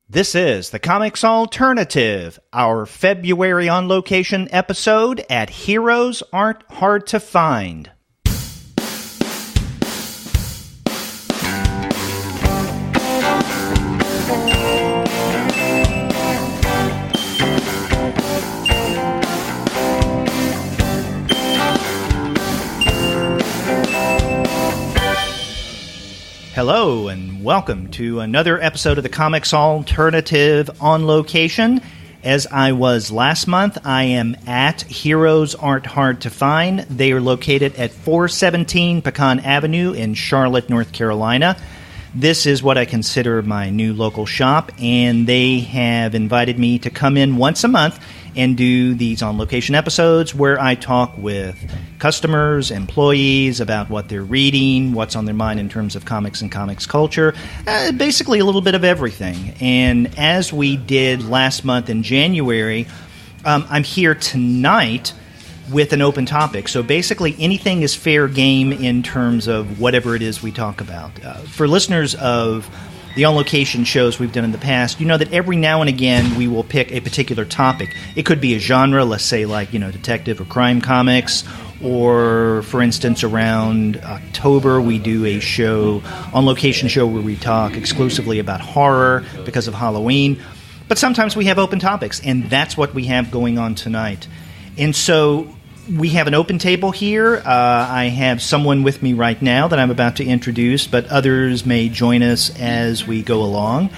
This is the Comics Alternative, our February on location episode at Heroes Aren't Hard to Find. Hello, and welcome to another episode of the Comics Alternative on location. As I was last month, I am at Heroes Aren't Hard to Find. They are located at 417 Pecan Avenue in Charlotte, North Carolina. This is what I consider my new local shop, and they have invited me to come in once a month and do these on-location episodes where I talk with customers, employees about what they're reading, what's on their mind in terms of comics and comics culture, basically a little bit of everything. And as we did last month in January, I'm here tonight with an open topic. So basically anything is fair game in terms of whatever it is we talk about. For listeners of the on-location shows we've done in the past, you know that every now and again we will pick a particular topic. It could be a genre, let's say like, detective or crime comics, or for instance around October we do a show, on-location show where we talk exclusively about horror because of Halloween. But sometimes we have open topics, and that's what we have going on tonight. And so we have an open table here. I have someone with me right now that I'm about to introduce, but others may join us as we go along.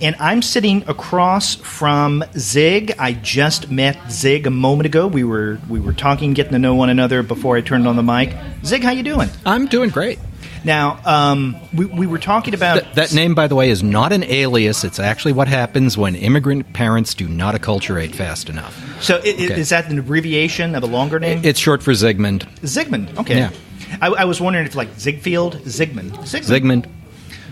And I'm sitting across from Zyg. I just met Zyg a moment ago. We were talking, getting to know one another before I turned on the mic. Zyg, how you doing? I'm doing great. Now, we were talking about... That name, by the way, is not an alias. It's actually what happens when immigrant parents do not acculturate fast enough. So is that an abbreviation of a longer name? It's short for Zygmunt. Zygmunt, okay. Yeah. I was wondering if like Ziegfeld, Zygmunt. Zygmunt.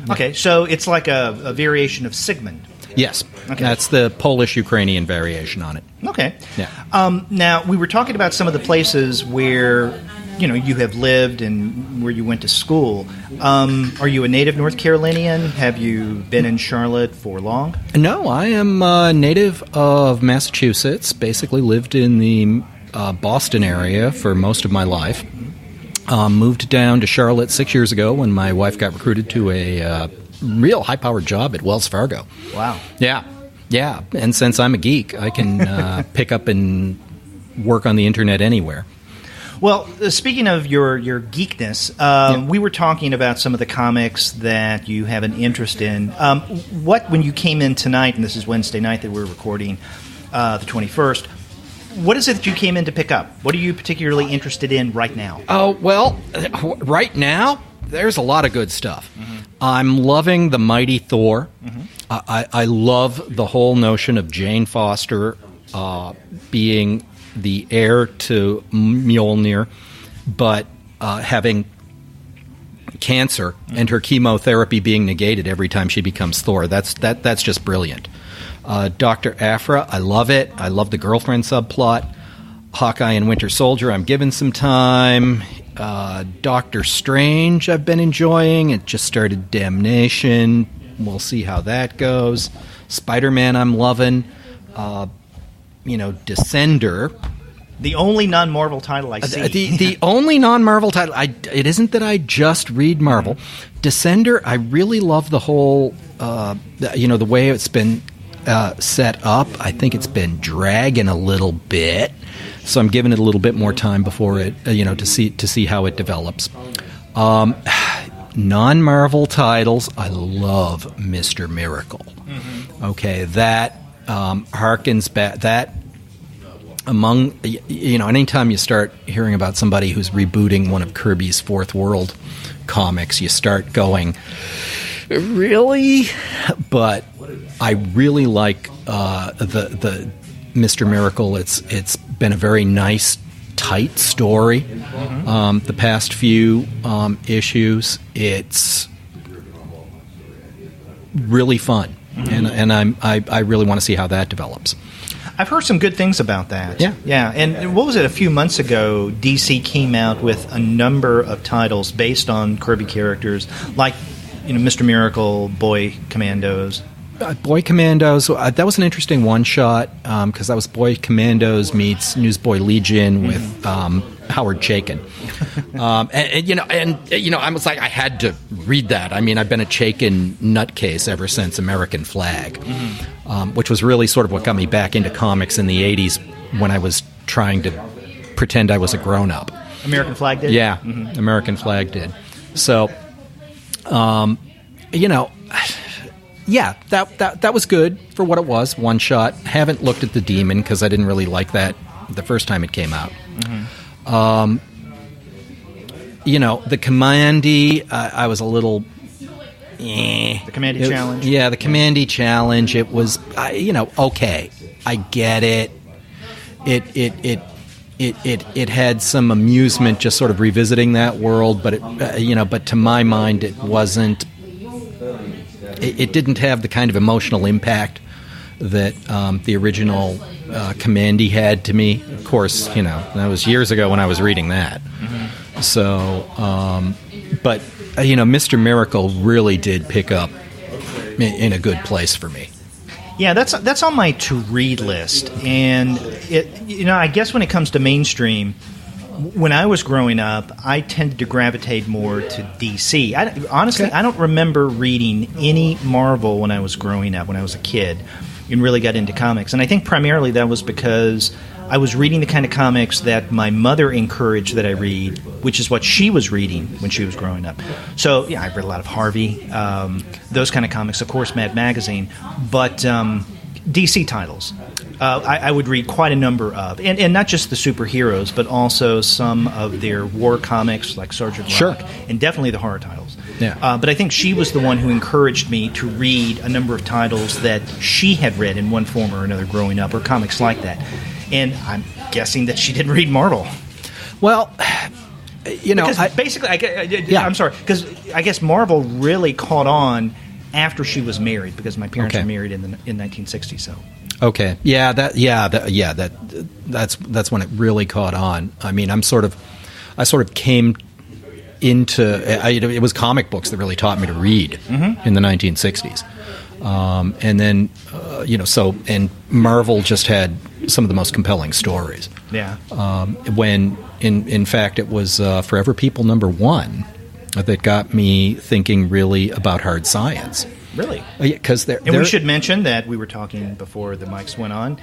Okay, so it's like a variation of Sigmund. Yes. Okay. That's the Polish-Ukrainian variation on it. Okay. Yeah. Now, we were talking about some of the places where you have lived and where you went to school. Are you a native North Carolinian? Have you been in Charlotte for long? No, I am a native of Massachusetts. Basically lived in the Boston area for most of my life. Moved down to Charlotte 6 years ago when my wife got recruited to a real high-powered job at Wells Fargo. Wow. Yeah. And since I'm a geek, I can pick up and work on the internet anywhere. Well, speaking of your geekness, we were talking about some of the comics that you have an interest in. When you came in tonight, and this is Wednesday night that we're recording, the 21st, what is it that you came in to pick up? What are you particularly interested in right now? Oh, well, right now, there's a lot of good stuff. Mm-hmm. I'm loving The Mighty Thor. Mm-hmm. I love the whole notion of Jane Foster being the heir to Mjolnir, but having cancer and her chemotherapy being negated every time she becomes Thor. That's just brilliant. Dr. Aphra, I love it. I love the girlfriend subplot. Hawkeye and Winter Soldier, I'm giving some time. Doctor Strange, I've been enjoying. It just started Damnation. We'll see how that goes. Spider-Man, I'm loving. Descender. The only non-Marvel title I see. The only non-Marvel title. It isn't that I just read Marvel. Descender, I really love the whole, the way it's been set up. I think it's been dragging a little bit, so I'm giving it a little bit more time before it, to see how it develops. Non-Marvel titles, I love Mr. Miracle. Mm-hmm. Okay, that harkens back. That among anytime you start hearing about somebody who's rebooting one of Kirby's Fourth World comics, you start going, really? But I really like the Mr. Miracle. It's been a very nice, tight story. Mm-hmm. The past few issues, it's really fun, mm-hmm. and I really want to see how that develops. I've heard some good things about that. Yeah. And what was it? A few months ago, DC came out with a number of titles based on Kirby characters, like Mr. Miracle, Boy Commandos, Boy Commandos, that was an interesting one-shot because that was Boy Commandos meets Newsboy Legion with Howard Chaykin. I was like, I had to read that. I mean, I've been a Chaykin nutcase ever since American Flag, which was really sort of what got me back into comics in the 80s when I was trying to pretend I was a grown-up. American Flag did? Yeah, American Flag did. So, yeah, that was good for what it was, one shot. Haven't looked at the Demon because I didn't really like that the first time it came out. The Commandy, I was a little... The Commandy Challenge? Yeah, the Commandy Challenge. It was, okay. I get it. It had some amusement just sort of revisiting that world, but but to my mind, it wasn't... It didn't have the kind of emotional impact that the original Commandy had to me. Of course, that was years ago when I was reading that. So, but Mr. Miracle really did pick up in a good place for me. Yeah, that's on my to-read list, and I guess when it comes to mainstream, when I was growing up, I tended to gravitate more to DC. I don't remember reading any Marvel when I was growing up, when I was a kid, and really got into comics. And I think primarily that was because I was reading the kind of comics that my mother encouraged that I read, which is what she was reading when she was growing up. So, yeah, I read a lot of Harvey, those kind of comics, of course, Mad Magazine, but DC titles. I would read quite a number of, and not just the superheroes, but also some of their war comics like Sergeant Rock, and definitely the horror titles. Yeah. But I think she was the one who encouraged me to read a number of titles that she had read in one form or another growing up, or comics like that. And I'm guessing that she didn't read Marvel. Well, basically, I'm sorry, because I guess Marvel really caught on after she was married, because my parents were married in 1960. So. Okay. That's when it really caught on. I mean, I sort of came into it was comic books that really taught me to read in the 1960s, and then and Marvel just had some of the most compelling stories. Yeah. When in fact it was Forever People #1 that got me thinking really about hard science. Really? Because we should mention that we were talking before the mics went on.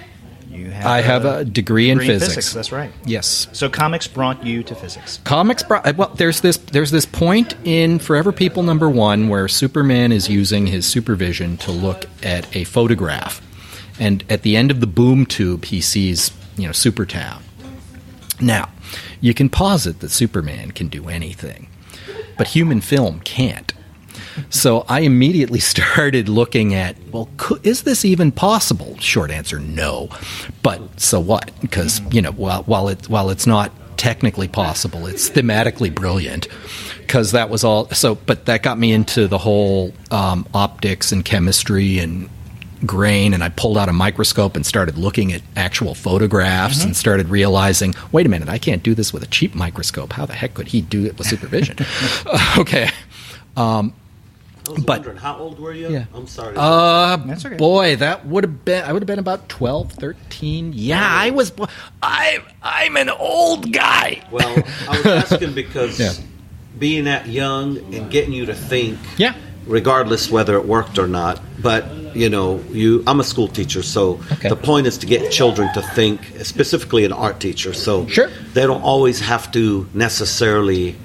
I have a degree in physics. That's right. Yes. So comics brought you to physics. There's this point in Forever People #1 where Superman is using his supervision to look at a photograph, and at the end of the boom tube he sees Supertown. Now, you can posit that Superman can do anything, but human film can't. So I immediately started looking at, is this even possible? Short answer, no. But so what? Because, while it's not technically possible, it's thematically brilliant. Because that was all. But that got me into the whole optics and chemistry and grain, and I pulled out a microscope and started looking at actual photographs and started realizing, wait a minute, I can't do this with a cheap microscope. How the heck could he do it with supervision? Okay. I was wondering, how old were you? Yeah. I'm sorry. That's okay. Boy, I would have been about 12, 13. Yeah, I was. I'm an old guy. Well, I was asking because being that young and getting you to think, regardless whether it worked or not. But I'm a school teacher, so the point is to get children to think, specifically an art teacher. So they don't always have to necessarily.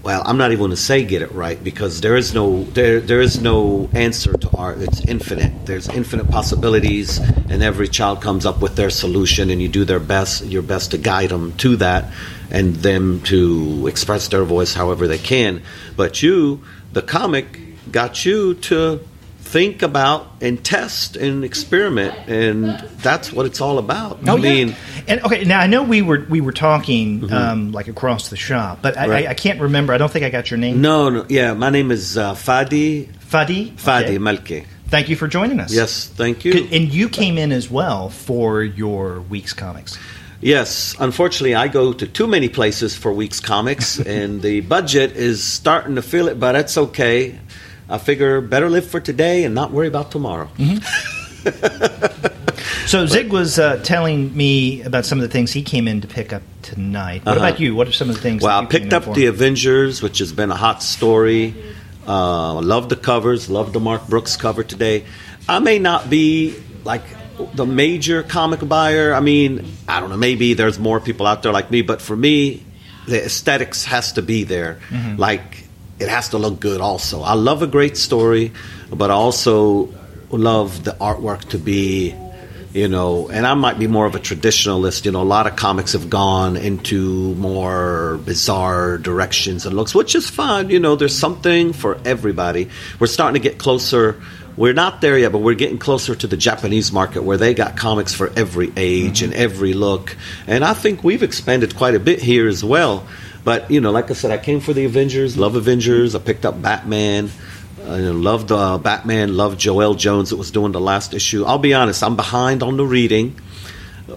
Well, I'm not even going to say get it right, because there is no answer to art. It's infinite. There's infinite possibilities, and every child comes up with their solution, and you do your best to guide them to that, and them to express their voice however they can. But the comic, got you to think about and test and experiment, and that's what it's all about. And now I know we were talking like across the shop, but I can't remember. I don't think I got your name. No. Yeah, my name is Fadi. Fadi Melke. Thank you for joining us. Yes, thank you. And you came in as well for your Week's Comics. Yes, unfortunately, I go to too many places for Week's Comics, and the budget is starting to feel it, but that's okay. I figure better live for today and not worry about tomorrow. So Zyg was telling me about some of the things he came in to pick up tonight. What about you? What are some of the things Well, that you I picked up for? The Avengers, which has been a hot story. Love the covers. Love the Mark Brooks cover today. I may not be like the major comic buyer. I mean, I don't know. Maybe there's more people out there like me. But for me, the aesthetics has to be there. Like, it has to look good also. I love a great story, but I also love the artwork to be, and I might be more of a traditionalist. A lot of comics have gone into more bizarre directions and looks, which is fun. There's something for everybody. We're starting to get closer. We're not there yet, but we're getting closer to the Japanese market where they got comics for every age and every look. And I think we've expanded quite a bit here as well. But, like I said, I came for the Avengers, love Avengers. I picked up Batman. Loved Batman, loved Joelle Jones that was doing the last issue. I'll be honest, I'm behind on the reading.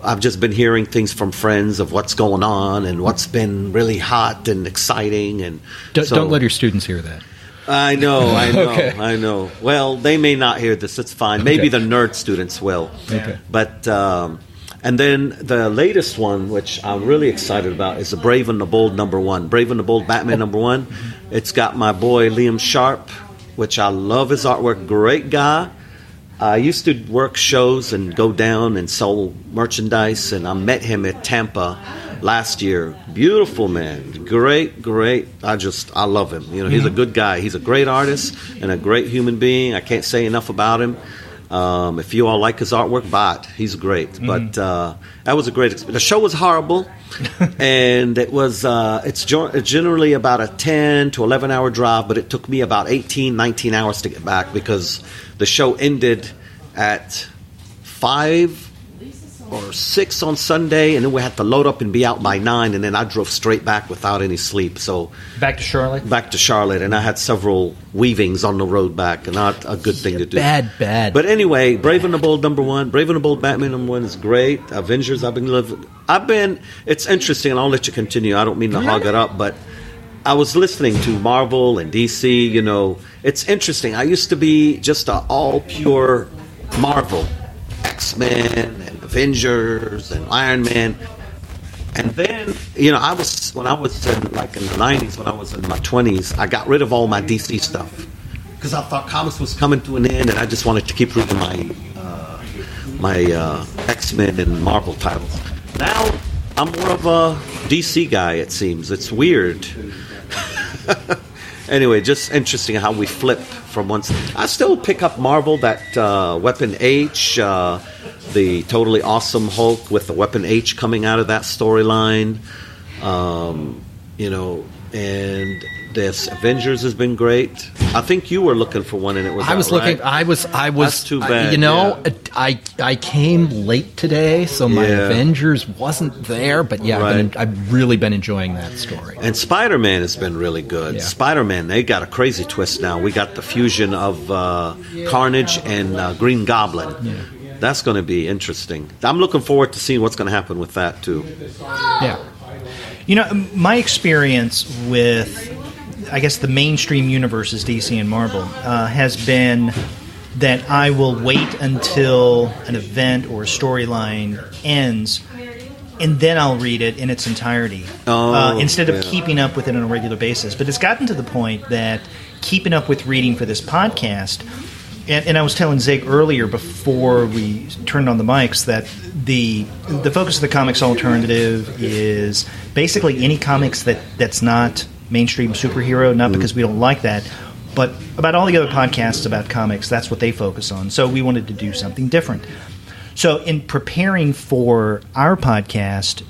I've just been hearing things from friends of what's going on and what's been really hot and exciting. And don't let your students hear that. I know. Okay. I know. Well, they may not hear this. It's fine. Maybe the nerd students will. Okay. But and then the latest one, which I'm really excited about, is the Brave and the Bold #1. Brave and the Bold Batman #1. It's got my boy Liam Sharp, which I love his artwork. Great guy. I used to work shows and go down and sell merchandise, and I met him at Tampa last year. Beautiful man. Great. I love him. He's a good guy. He's a great artist and a great human being. I can't say enough about him. If you all like his artwork, buy it. He's great. But that was a great experience. The show was horrible, and it was. It's generally about a 10 to 11 hour drive, but it took me about 18, 19 hours to get back because the show ended at 5 or 6 on Sunday, and then we had to load up and be out by 9, and then I drove straight back without any sleep. So back to Charlotte? Back to Charlotte, and I had several weavings on the road back, and not a good thing to do. Bad. But anyway, Brave and the Bold #1, Brave and the Bold Batman #1 is great. Avengers, it's interesting, and I'll let you continue. I don't mean to hog it up, but I was listening to Marvel and DC, It's interesting. I used to be just an all pure Marvel. X-Men and Avengers and Iron Man. And then, when I was in the 90s, when I was in my 20s, I got rid of all my DC stuff because I thought comics was coming to an end, and I just wanted to keep reading my X-Men and Marvel titles. Now, I'm more of a DC guy, it seems. It's weird. Anyway, just interesting how we flip from one. I still pick up Marvel, that Weapon H, the totally awesome Hulk with the Weapon H coming out of that storyline. And this Avengers has been great. I think you were looking for one, and it was. I was looking. I was. That's too bad. I came late today, so my Avengers wasn't there. But I've really been enjoying that story. And Spider-Man has been really good. Yeah. Spider-Man, they got a crazy twist now. We got the fusion of Carnage and Green Goblin. Yeah. That's going to be interesting. I'm looking forward to seeing what's going to happen with that too. Yeah. My experience with, I guess, the mainstream universes, DC and Marvel, has been that I will wait until an event or a storyline ends, and then I'll read it in its entirety, instead of keeping up with it on a regular basis. But it's gotten to the point that keeping up with reading for this podcast, and I was telling Zyg earlier before we turned on the mics that the focus of the Comics Alternative is basically any comics that's not mainstream superhero, not because we don't like that, but about all the other podcasts about comics, that's what they focus on. So we wanted to do something different. So in preparing for our podcast,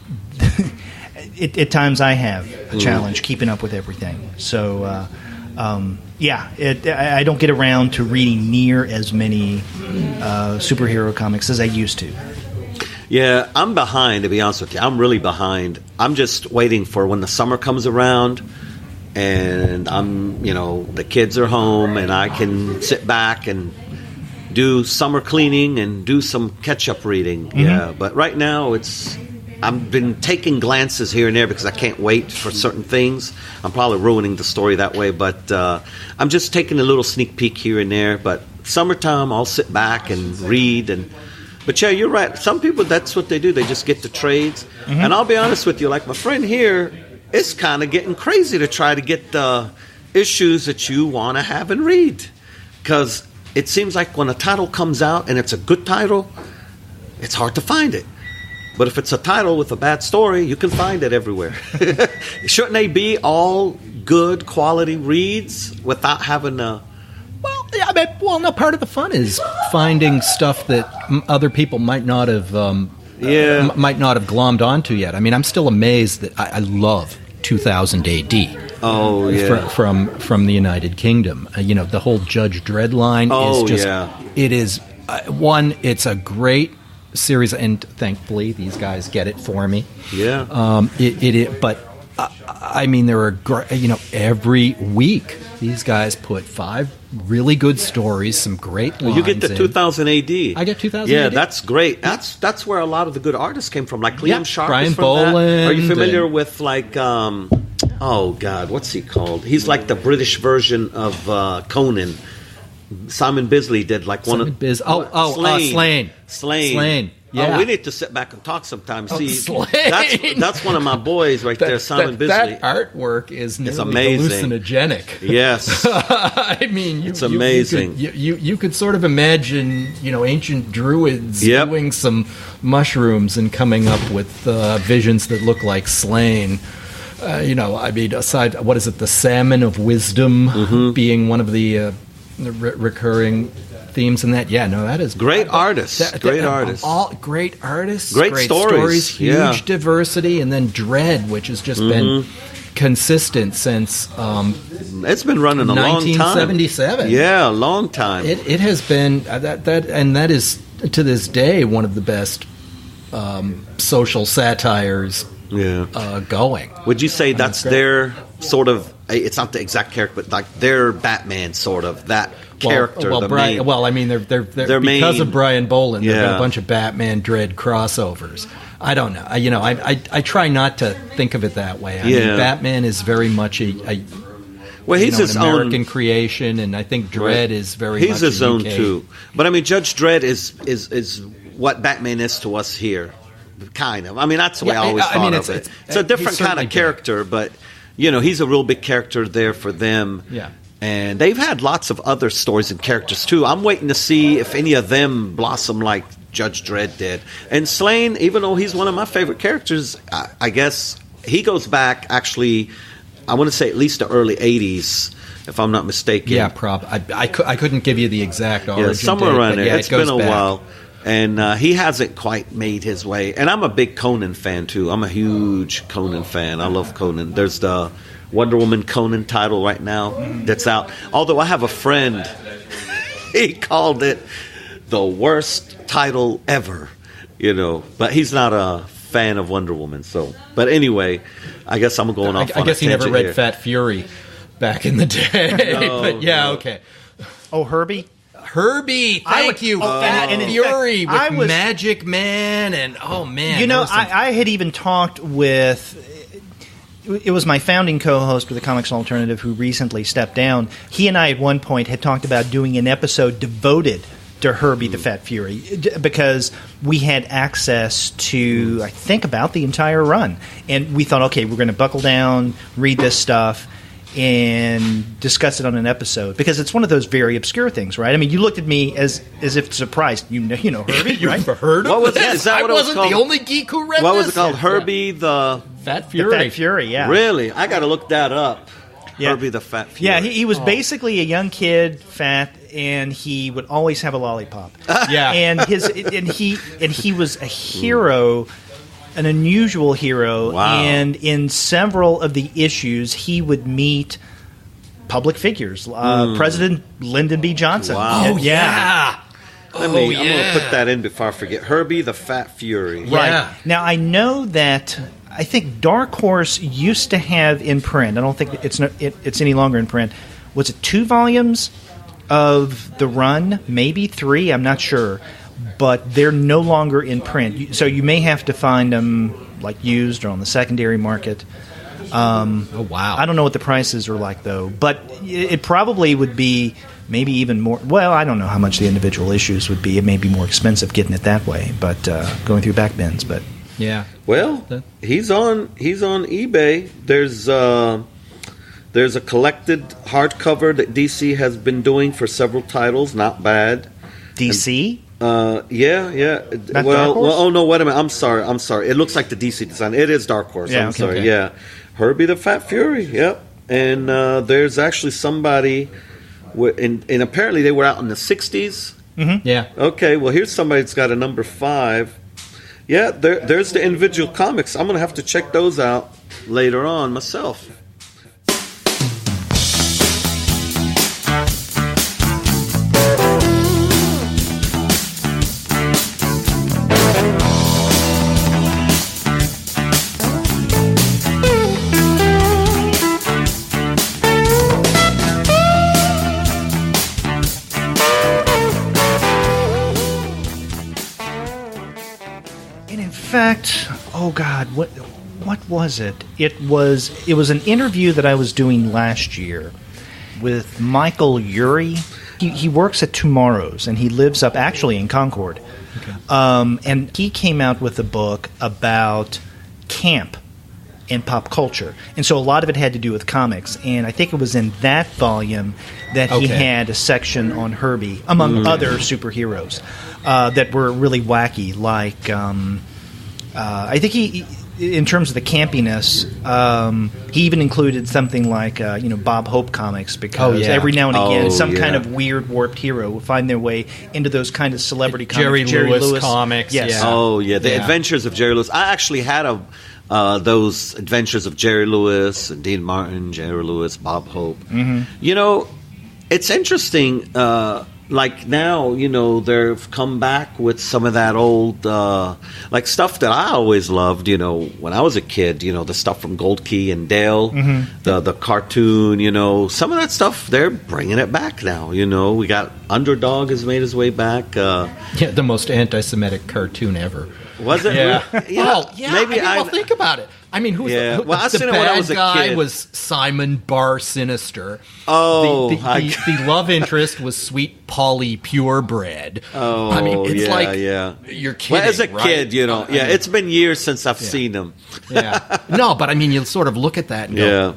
at times I have a challenge keeping up with everything. So I don't get around to reading near as many superhero comics as I used to. Yeah, I'm behind, to be honest with you. I'm really behind. I'm just waiting for when the summer comes around and the kids are home and I can sit back and do summer cleaning and do some catch-up reading. Mm-hmm. Yeah, but right now it's I've been taking glances here and there because I can't wait for certain things. I'm probably ruining the story that way, but I'm just taking a little sneak peek here and there. But summertime, I'll sit back and read. But yeah, you're right. Some people, that's what they do. They just get the trades. Mm-hmm. And I'll be honest with you, like my friend here, it's kind of getting crazy to try to get the issues that you want to have and read. Because it seems like when a title comes out and it's a good title, it's hard to find it. But if it's a title with a bad story, you can find it everywhere. Shouldn't they be all good quality reads without having a... No, part of the fun is finding stuff that other people might not have glommed onto yet. I mean, I'm still amazed that I love 2000 AD. Oh, yeah. From the United Kingdom. The whole Judge Dredd line is just... It is... it's a great series, and thankfully these guys get it for me. Yeah. But I mean, there are every week these guys put 5 really good stories, some great lines. You get the 2000 AD. I get 2000 AD. AD. That's great. That's where a lot of the good artists came from. Like Liam Sharp, Brian is from Boland. That. Are you familiar with like? Oh God, what's he called? He's like the British version of Conan. Simon Bisley did like one of Slain. Yeah. Oh, we need to sit back and talk sometime. See, that's one of my boys right there, Simon Bisley. That artwork is amazing, hallucinogenic. Yes, I mean, it's amazing. You could sort of imagine, ancient druids doing some mushrooms and coming up with visions that look like Slain. Aside, what is it? The Salmon of Wisdom being one of the recurring themes in that. That is great artists. Great artists. All great artists. Great stories. Huge diversity, and then Dredd, which has just been consistent since it's been running a long time. 1977. Yeah, a long time. It has been that is to this day one of the best social satires going. Would you say that's their sort of? It's not the exact character, but like their Batman sort of that character. They're because of Brian Boland. There've been a bunch of Batman Dredd crossovers. I don't know. I try not to think of it that way. I mean, Batman is very much he's his an American creation, and I think Dredd is very much his own UK. too. But I mean, Judge Dredd is what Batman is to us here, kind of. I mean, that's the way I always thought of it. It's a different kind of character, but he's a real big character there for them. Yeah. And they've had lots of other stories and characters too. I'm waiting to see if any of them blossom like Judge Dredd did. And Slain, even though he's one of my favorite characters, I guess he goes back actually, I want to say at least the early 80s, if I'm not mistaken. Yeah, I couldn't give you the exact origin. Yeah, somewhere around there. It's been a while. And he hasn't quite made his way. And I'm a big Conan fan too. I'm a huge Conan fan. I love Conan. There's the Wonder Woman Conan title right now that's out. Although I have a friend, he called it the worst title ever, but he's not a fan of Wonder Woman. So, but anyway, I guess I'm going off. I guess he never read Fat Fury back in the day. But okay. Oh, Herbie, thank you. Fat Fury with Magic Man, and I had even talked with. It was my founding co-host for the Comics Alternative who recently stepped down. He and I at one point had talked about doing an episode devoted to Herbie the Fat Fury because we had access to, I think, about the entire run. And we thought, okay, we're going to buckle down, read this stuff, and discuss it on an episode because it's one of those very obscure things, right? I mean, you looked at me as if surprised. You know Herbie, right? You've heard of what was it? Is that I what it was wasn't called? The only geek who read what was it called? Herbie the Fat Fury. The Fat Fury, yeah. Really? I got to look that up. Yeah. Herbie the Fat Fury. Yeah, he was basically a young kid, fat, and he would always have a lollipop. Yeah, and he was a hero. An unusual hero, and in several of the issues, he would meet public figures. President Lyndon B. Johnson. Wow. Yeah. I'm going to put that in before I forget. Herbie the Fat Fury. Right. Yeah. Now, I know that I think Dark Horse used to have in print, I don't think it's any longer in print, was it 2 volumes of the run? Maybe 3? I'm not sure. But they're no longer in print, so you may have to find them like used or on the secondary market. Oh, wow. I don't know what the prices are like, though. But it probably would be maybe even more... Well, I don't know how much the individual issues would be. It may be more expensive getting it that way, but going through back bins. But yeah. Well, he's on eBay. There's a collected hardcover that DC has been doing for several titles. Not bad. DC? Yeah. Oh no, wait a minute. I'm sorry. It looks like the DC design. It is Dark Horse. I'm sorry. Okay. Yeah, Herbie the Fat Fury. Yep. And there's actually somebody, and apparently they were out in the '60s. Mm-hmm. Yeah. Okay. Well, here's somebody that's got a number 5. Yeah. There's the individual comics. I'm gonna have to check those out later on myself. Oh God, what was it? It was an interview that I was doing last year with Michael Urie. He works at Tomorrow's and he lives up actually in Concord. Okay. And he came out with a book about camp and pop culture. And so a lot of it had to do with comics. And I think it was in that volume that he had a section on Herbie, among other superheroes that were really wacky, like... I think he, in terms of the campiness, he even included something like Bob Hope comics, because every now and again some kind of weird warped hero will find their way into those kind of celebrity comics. Jerry Lewis comics. Yes. Yeah. Oh yeah, the Adventures of Jerry Lewis. I actually had those Adventures of Jerry Lewis, Dean Martin, Jerry Lewis, Bob Hope. Mm-hmm. It's interesting. Like now, they've come back with some of that old, like stuff that I always loved, when I was a kid, the stuff from Gold Key and Dale, the cartoon, some of that stuff, they're bringing it back now, We got Underdog has made his way back. The most anti-Semitic cartoon ever. Was it? Yeah. Maybe think about it. I mean, who's the bad guy was Simon Bar Sinister. Oh, the love interest was Sweet Polly Purebred. Oh, I mean, it's you're kidding. Well, as a right? kid, it's been years since I've seen them. No, but I mean, you'll sort of look at that and go,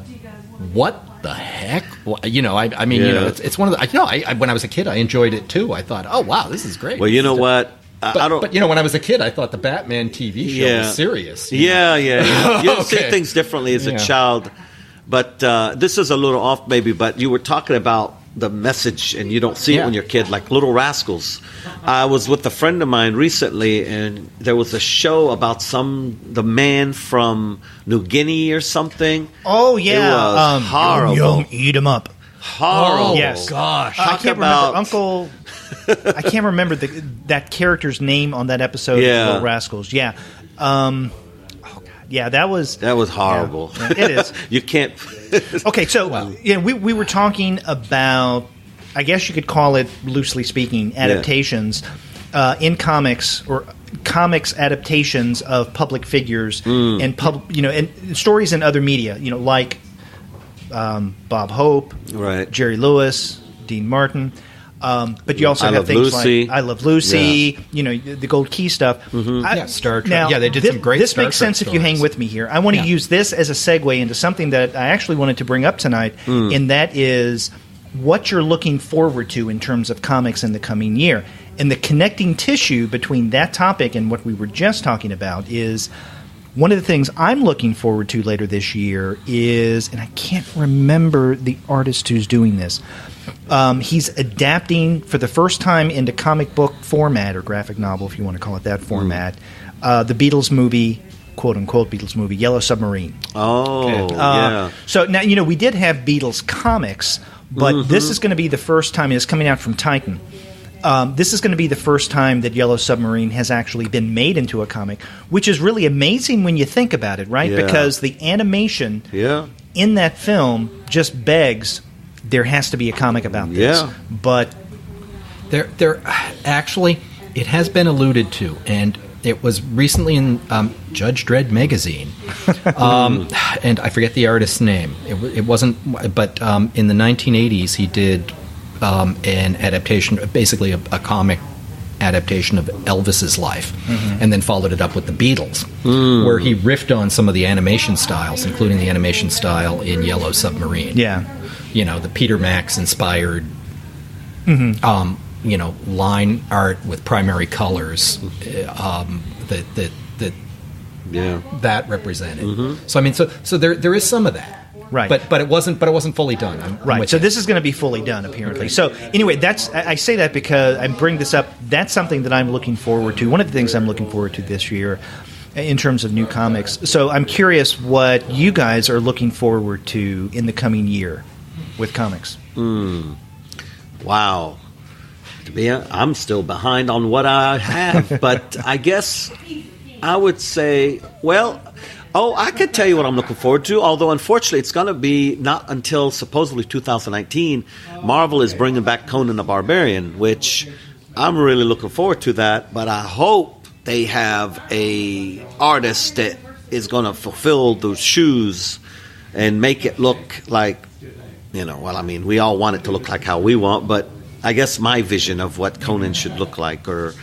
what the heck? Well, it's one of the. When I was a kid, I enjoyed it too. I thought, oh wow, this is great. Well, you know what? But when I was a kid, I thought the Batman TV show was serious. You see things differently as a child. But this is a little off, maybe. But you were talking about the message, and you don't see it when you're a kid, like Little Rascals. I was with a friend of mine recently, and there was a show about the man from New Guinea or something. Oh, yeah. It was horrible. Yum, eat him up. Horrible. Oh, yes. Gosh. I can't remember Uncle... I can't remember that character's name on that episode of Little Rascals. Yeah. Oh God. Yeah, that was horrible. Yeah, it is. You can't. Okay, so we were talking about, I guess you could call it, loosely speaking, adaptations in comics, or comics adaptations of public figures and and stories in other media. Like Bob Hope, right? Jerry Lewis, Dean Martin. But you also have things like I Love Lucy, the Gold Key stuff. Mm-hmm. Star Trek. Now, they did some great This Star makes Trek sense stories. if you hang with me here. I want to use this as a segue into something that I actually wanted to bring up tonight, and that is what you're looking forward to in terms of comics in the coming year. And the connecting tissue between that topic and what we were just talking about is one of the things I'm looking forward to later this year is, and I can't remember the artist who's doing this, he's adapting for the first time into comic book format, or graphic novel, if you want to call it that format, the Beatles movie, quote-unquote Beatles movie, Yellow Submarine. Oh, yeah. So now, we did have Beatles comics, but this is going to be the first time, it's coming out from Titan. This is going to be the first time that Yellow Submarine has actually been made into a comic, which is really amazing when you think about it, right? Yeah. Because the animation in that film just begs there has to be a comic about this. Yeah. But there actually, it has been alluded to, and It was recently in Judge Dredd magazine, and I forget the artist's name. It wasn't, but in the 1980s he did an adaptation, basically a comic adaptation of Elvis's life, and then followed it up with the Beatles, where he riffed on some of the animation styles, including the animation style in Yellow Submarine. Yeah, the Peter Max inspired, line art with primary colors that represented. So I mean, so there is some of that. Right, but it wasn't fully done. Right, so this is going to be fully done apparently. So anyway, I say that because I bring this up. That's something that I'm looking forward to. One of the things I'm looking forward to this year, in terms of new comics. So I'm curious what you guys are looking forward to in the coming year with comics. Wow, I'm still behind on what I have, but I guess I would say, I could tell you what I'm looking forward to, although unfortunately it's going to be not until supposedly 2019. Marvel is bringing back Conan the Barbarian, which I'm really looking forward to that, but I hope they have a artist that is going to fulfill those shoes and make it look like, we all want it to look like how we want, but I guess my vision of what Conan should look like, or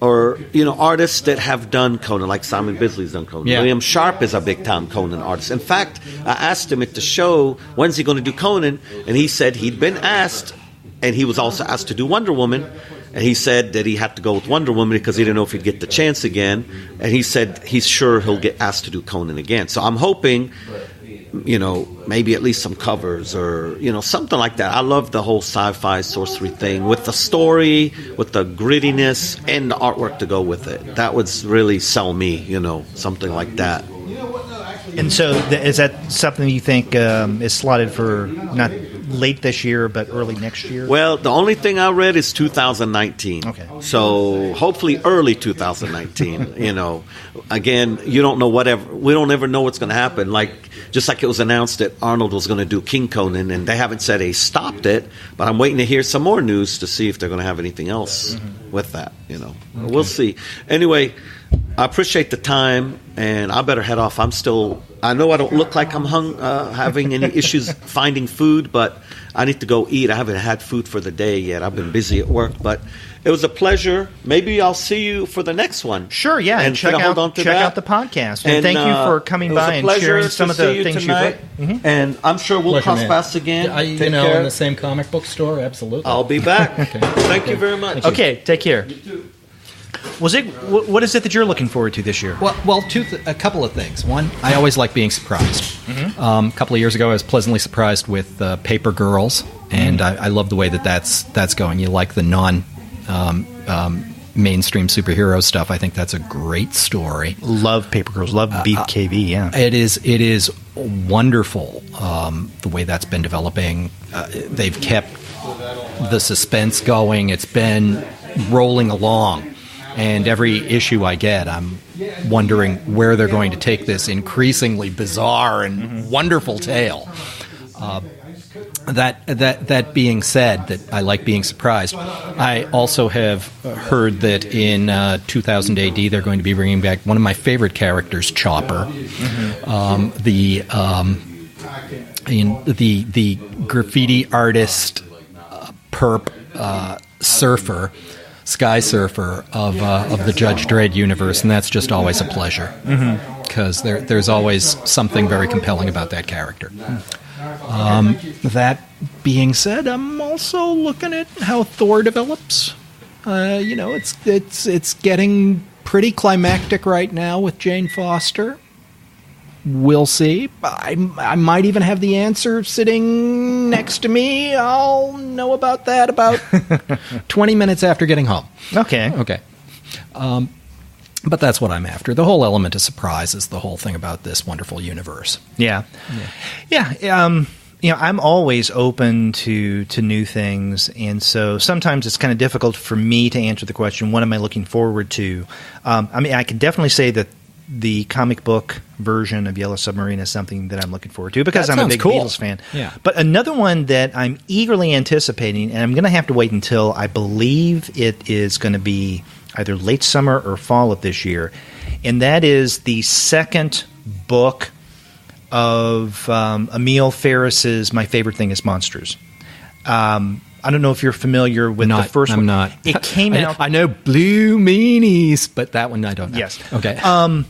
artists that have done Conan, like Simon Bisley's done Conan. Yeah. William Sharp is a big-time Conan artist. In fact, I asked him at the show, when's he going to do Conan? And he said he'd been asked, and he was also asked to do Wonder Woman. And he said that he had to go with Wonder Woman because he didn't know if he'd get the chance again. And he said he's sure he'll get asked to do Conan again. So I'm hoping, maybe at least some covers or, something like that. I love the whole sci-fi sorcery thing with the story, with the grittiness, and the artwork to go with it. That would really sell me, something like that. And so is that something you think is slotted for not late this year but early next year? Well, the only thing I read is 2019. Okay. So hopefully early 2019. Again, you don't know we don't ever know what's going to happen. Just like it was announced that Arnold was going to do King Conan, and they haven't said they stopped it, but I'm waiting to hear some more news to see if they're going to have anything else with that. Okay. We'll see. Anyway, I appreciate the time, and I better head off. I know I don't look like I'm having any issues finding food, but I need to go eat. I haven't had food for the day yet. I've been busy at work, but it was a pleasure. Maybe I'll see you for the next one. Sure, yeah, and check out the podcast. And thank you for coming by and sharing some of the things you've read. And I'm sure we'll cross paths again. In the same comic book store, absolutely. I'll be back. Okay. Thank you very much. Okay, take care. Well, Zyg, what is it that you're looking forward to this year? Well, a couple of things. One, I always like being surprised. A couple of years ago, I was pleasantly surprised with Paper Girls, and I love the way that's going. You like the mainstream superhero stuff. I think that's a great story. Love Paper Girls. Love Beat KV. Yeah, it is wonderful the way that's been developing. They've kept the suspense going. It's been rolling along. And every issue I get, I'm wondering where they're going to take this increasingly bizarre and wonderful tale. That being said, that I like being surprised. I also have heard that in 2000 AD they're going to be bringing back one of my favorite characters, Chopper, the graffiti artist, perp, surfer. Sky Surfer of the Judge Dredd universe, and that's just always a pleasure because there's always something very compelling about that character. That being said, I'm also looking at how Thor develops. It's getting pretty climactic right now with Jane Foster. We'll see. I might even have the answer sitting next to me. I'll know about that about 20 minutes after getting home. Okay. But that's what I'm after. The whole element of surprise is the whole thing about this wonderful universe. Yeah. I'm always open to new things, and so sometimes it's kind of difficult for me to answer the question, what am I looking forward to? I can definitely say that the comic book version of Yellow Submarine is something that I'm looking forward to because I'm a big Beatles fan. Yeah. But another one that I'm eagerly anticipating, and I'm going to have to wait until I believe it is going to be either late summer or fall of this year, and that is the second book of Emil Ferris's My Favorite Thing is Monsters. I don't know if you're familiar with the first one. I'm not. It came out. I know Blue Meanies, but that one I don't know. Yes. Okay.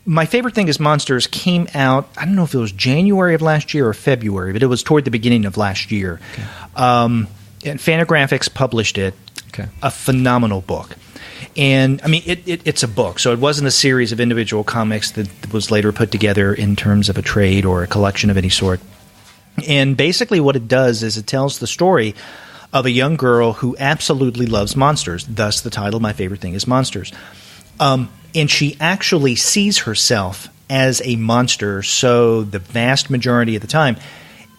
My Favorite Thing is Monsters came out, I don't know if it was January of last year or February, but it was toward the beginning of last year. Okay. And Fantagraphics published it. Okay. A phenomenal book. And, I mean, it's a book, so it wasn't a series of individual comics that was later put together in terms of a trade or a collection of any sort. And basically what it does is it tells the story of a young girl who absolutely loves monsters, thus the title, My Favorite Thing is Monsters. And she actually sees herself as a monster, so the vast majority of the time,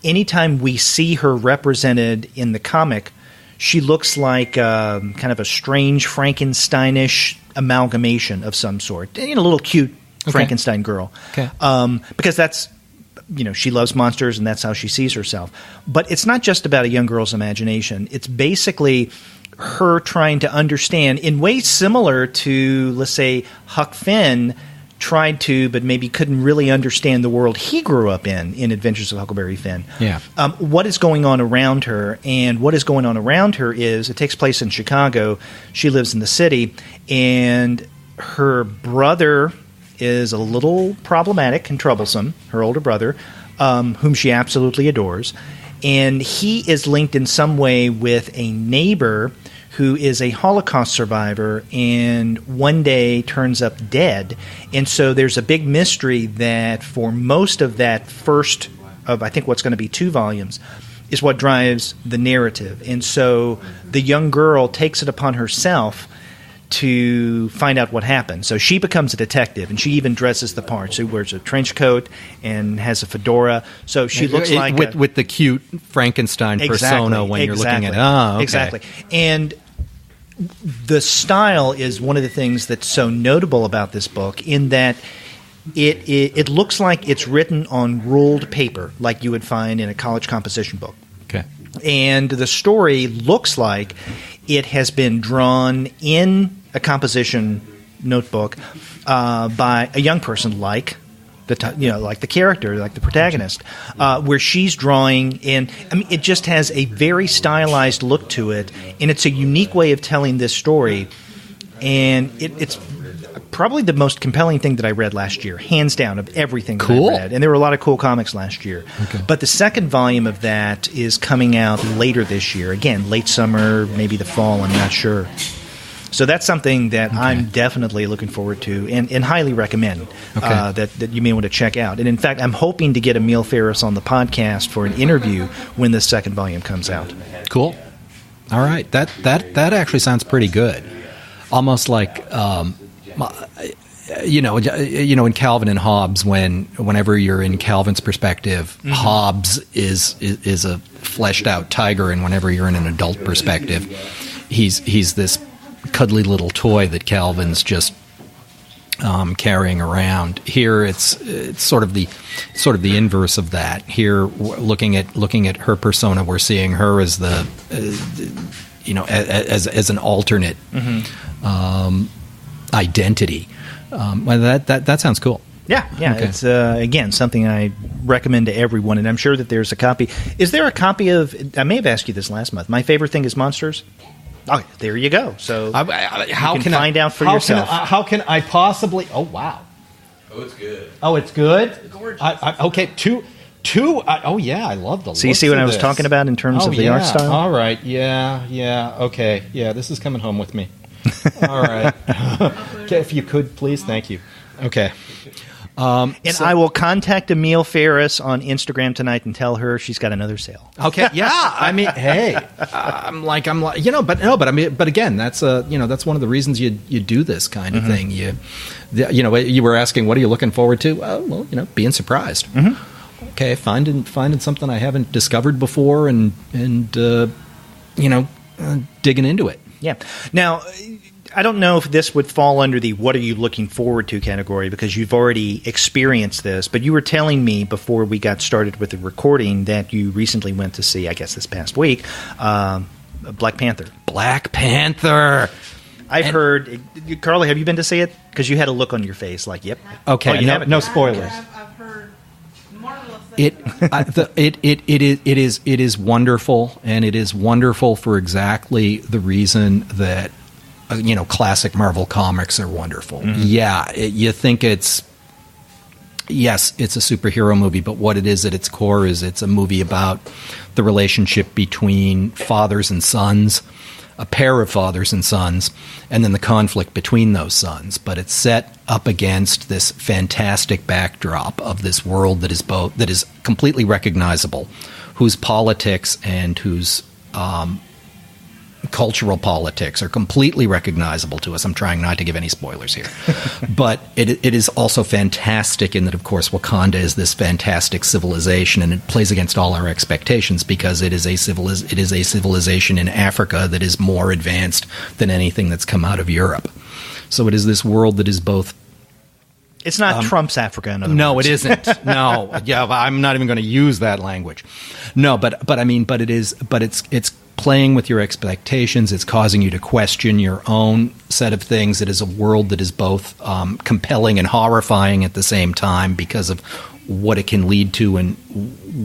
anytime we see her represented in the comic, she looks like kind of a strange Frankensteinish amalgamation of some sort. A little cute Frankenstein girl. Okay. Because that's, she loves monsters and that's how she sees herself. But it's not just about a young girl's imagination. It's basically her trying to understand in ways similar to, let's say, Huck Finn tried to, but maybe couldn't really understand the world he grew up in Adventures of Huckleberry Finn. Yeah. What is going on around her? And what is going on around her is it takes place in Chicago. She lives in the city, and her brother is a little problematic and troublesome, her older brother, whom she absolutely adores. And he is linked in some way with a neighbor who is a Holocaust survivor and one day turns up dead. And so there's a big mystery that for most of that first of, I think, what's going to be 2 volumes is what drives the narrative. And so the young girl takes it upon herself to find out what happened. So she becomes a detective, and she even dresses the part. She wears a trench coat and has a fedora. So she looks like with the cute Frankenstein persona when you're looking at it. Oh, okay. Exactly. And the style is one of the things that's so notable about this book in that it looks like it's written on ruled paper like you would find in a college composition book. Okay. And the story looks like it has been drawn in a composition notebook by a young person like like the character, like the protagonist, where she's drawing in. I mean, it just has a very stylized look to it, and it's a unique way of telling this story. And it's probably the most compelling thing that I read last year, hands down, of everything that I read. And there were a lot of cool comics last year. Okay. But the second volume of that is coming out later this year. Again, late summer, maybe the fall, I'm not sure. So that's something that I'm definitely looking forward to and highly recommend that you may want to check out. And in fact, I'm hoping to get Emil Ferris on the podcast for an interview when the second volume comes out. Cool. All right. That actually sounds pretty good. Almost like in Calvin and Hobbes, whenever you're in Calvin's perspective, Hobbes is a fleshed out tiger, and whenever you're in an adult perspective, he's this cuddly little toy that Calvin's just carrying around. Here, it's sort of the inverse of that. Here, looking at her persona, we're seeing her as the as an alternate identity. Well, that sounds cool. Yeah. Okay. It's again something I recommend to everyone, and I'm sure that there's a copy. Is there a copy of? I may have asked you this last month. My Favorite Thing is Monsters. Oh, there you go. So how you can find out for yourself. How can I possibly? Oh, wow. Oh, it's good. Oh, it's good. It's gorgeous. Okay, two. Oh, yeah. I love the. So you see what I was talking about in terms of the art style. All right. Yeah. Okay. Yeah. This is coming home with me. All right. Okay, if you could, please. Thank you. Okay. I will contact Emil Ferris on Instagram tonight and tell her she's got another sale. Okay, yeah. I mean, hey, but again, that's one of the reasons you do this kind of thing. You were asking, what are you looking forward to? Well, being surprised. Okay, finding something I haven't discovered before, and digging into it. Yeah. Now, I don't know if this would fall under the what are you looking forward to category because you've already experienced this, but you were telling me before we got started with the recording that you recently went to see, I guess this past week, Black Panther. Black Panther. I've heard. Carly, have you been to see it? Because you had a look on your face like, "Yep." Okay, no spoilers. I've heard marvelous things. It is wonderful, and it is wonderful for exactly the reason that classic Marvel comics are wonderful. Mm-hmm. Yeah, you think it's a superhero movie, but what it is at its core is it's a movie about the relationship between fathers and sons, a pair of fathers and sons, and then the conflict between those sons. But it's set up against this fantastic backdrop of this world that is completely recognizable, whose politics and whose cultural politics are completely recognizable to us. I'm trying not to give any spoilers here. But it is also fantastic in that, of course, Wakanda is this fantastic civilization, and it plays against all our expectations because it is a civilization in Africa that is more advanced than anything that's come out of Europe. So it is this world that is both... It's not Trump's Africa, in other words. No, it isn't. No. Yeah, I'm not even going to use that language. No, but it's playing with your expectations. It's causing you to question your own set of things. It is a world that is both compelling and horrifying at the same time because of what it can lead to and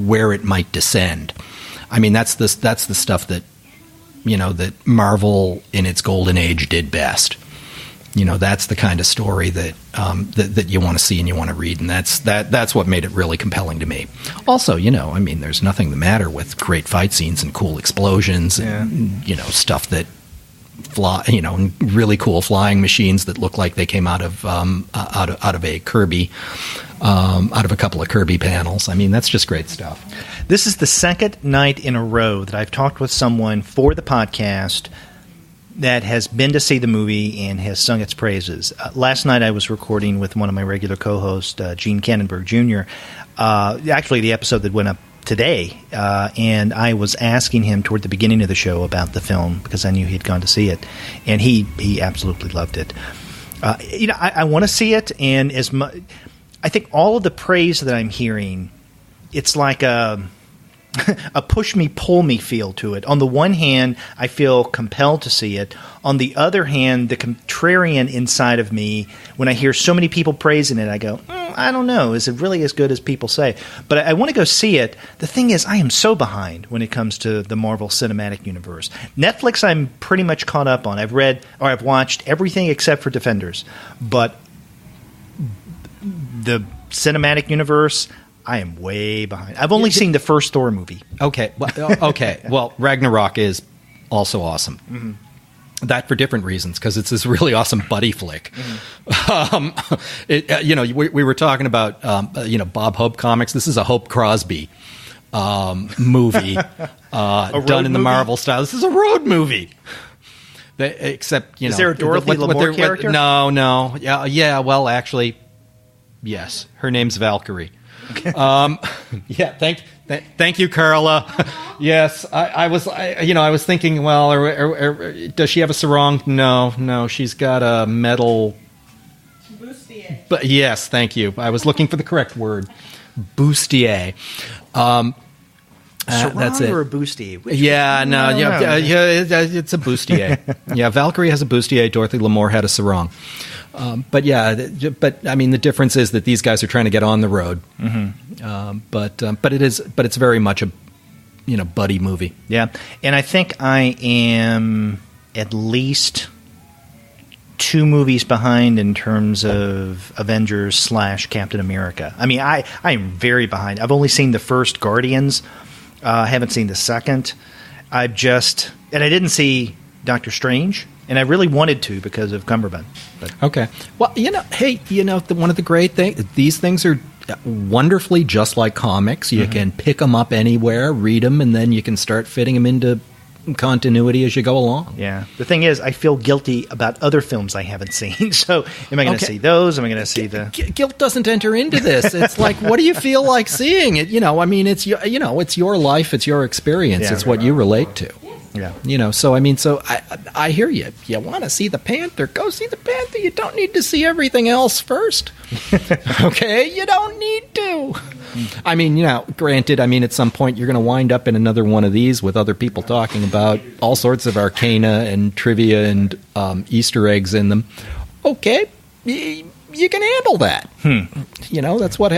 where it might descend. I mean, that's the stuff that that Marvel in its golden age did best. That's the kind of story that that you want to see and you want to read, and that's what made it really compelling to me. Also, there's nothing the matter with great fight scenes and cool explosions and stuff that fly, and really cool flying machines that look like they came out of a Kirby, out of a couple of Kirby panels. I mean, that's just great stuff. This is the second night in a row that I've talked with someone for the podcast that has been to see the movie and has sung its praises. Last night I was recording with one of my regular co-hosts, Gene Cannonberg Jr., actually the episode that went up today, and I was asking him toward the beginning of the show about the film because I knew he'd gone to see it, and he absolutely loved it. I want to see it, and I think all of the praise that I'm hearing, it's like a push me, pull me feel to it. On the one hand, I feel compelled to see it. On the other hand, the contrarian inside of me, when I hear so many people praising it, I go, I don't know. Is it really as good as people say? But I want to go see it. The thing is, I am so behind when it comes to the Marvel Cinematic Universe. Netflix, I'm pretty much caught up on. I've watched everything except for Defenders. But the Cinematic Universe, I am way behind. I've only seen the first Thor movie. Okay. Well, Ragnarok is also awesome. Mm-hmm. That for different reasons, because it's this really awesome buddy flick. Mm-hmm. We were talking about Bob Hope comics. This is a Hope Crosby movie done in the Marvel style. This is a road movie. Except is there a Dorothy Lamour character? No. Yeah. Well, actually, yes. Her name's Valkyrie. Yeah. Thank you, Carla. Yes, I was thinking, well, does she have a sarong? No, she's got a metal bustier. But yes, thank you. I was looking for the correct word, bustier. That's it. Or a bustier? It's a bustier. Yeah, Valkyrie has a bustier. Dorothy Lamour had a sarong. But I mean, the difference is that these guys are trying to get on the road. Mm-hmm. But it's very much a buddy movie. Yeah, and I think I am at least 2 movies behind in terms of Avengers / Captain America. I mean, I am very behind. I've only seen the first Guardians. I haven't seen the second. I didn't see Doctor Strange. And I really wanted to because of Cumberbatch. Okay. Well, one of the great things, these things are wonderfully just like comics. You can pick them up anywhere, read them, and then you can start fitting them into continuity as you go along. Yeah. The thing is, I feel guilty about other films I haven't seen. So am I going to see those? Am I going to see the... Guilt doesn't enter into this. It's like, what do you feel like seeing? It's your life. It's your experience. Yeah, it's what you relate to. Yeah. So I hear you. You want to see the Panther? Go see the Panther. You don't need to see everything else first. Okay? You don't need to. I mean, granted, at some point you're going to wind up in another one of these with other people talking about all sorts of arcana and trivia and Easter eggs in them. Okay, you can handle that. That's what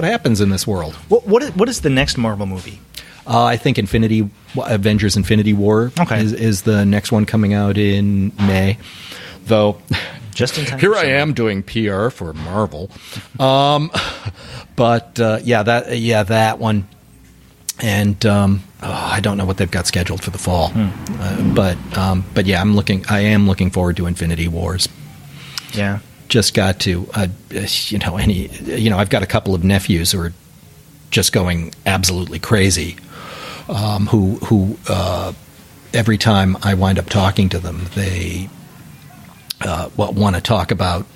happens in this world. What is the next Marvel movie? I think Avengers Infinity War is the next one coming out in May. Though, just in time. Here I am doing PR for Marvel. But that one. And I don't know what they've got scheduled for the fall. But yeah, I am looking forward to Infinity Wars. Yeah. Just got to, I've got a couple of nephews who are just going absolutely crazy. Who every time I wind up talking to them, they want to talk about,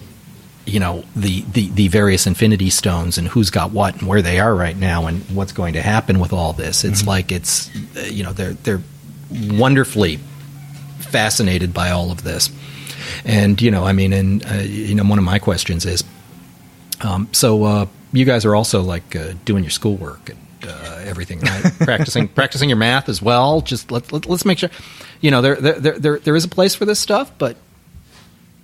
the various Infinity Stones and who's got what and where they are right now and what's going to happen with all this. It's like it's, they're wonderfully fascinated by all of this. And, one of my questions is, so you guys are also like doing your schoolwork and everything, right? practicing your math as well. Just let's make sure, there is a place for this stuff, but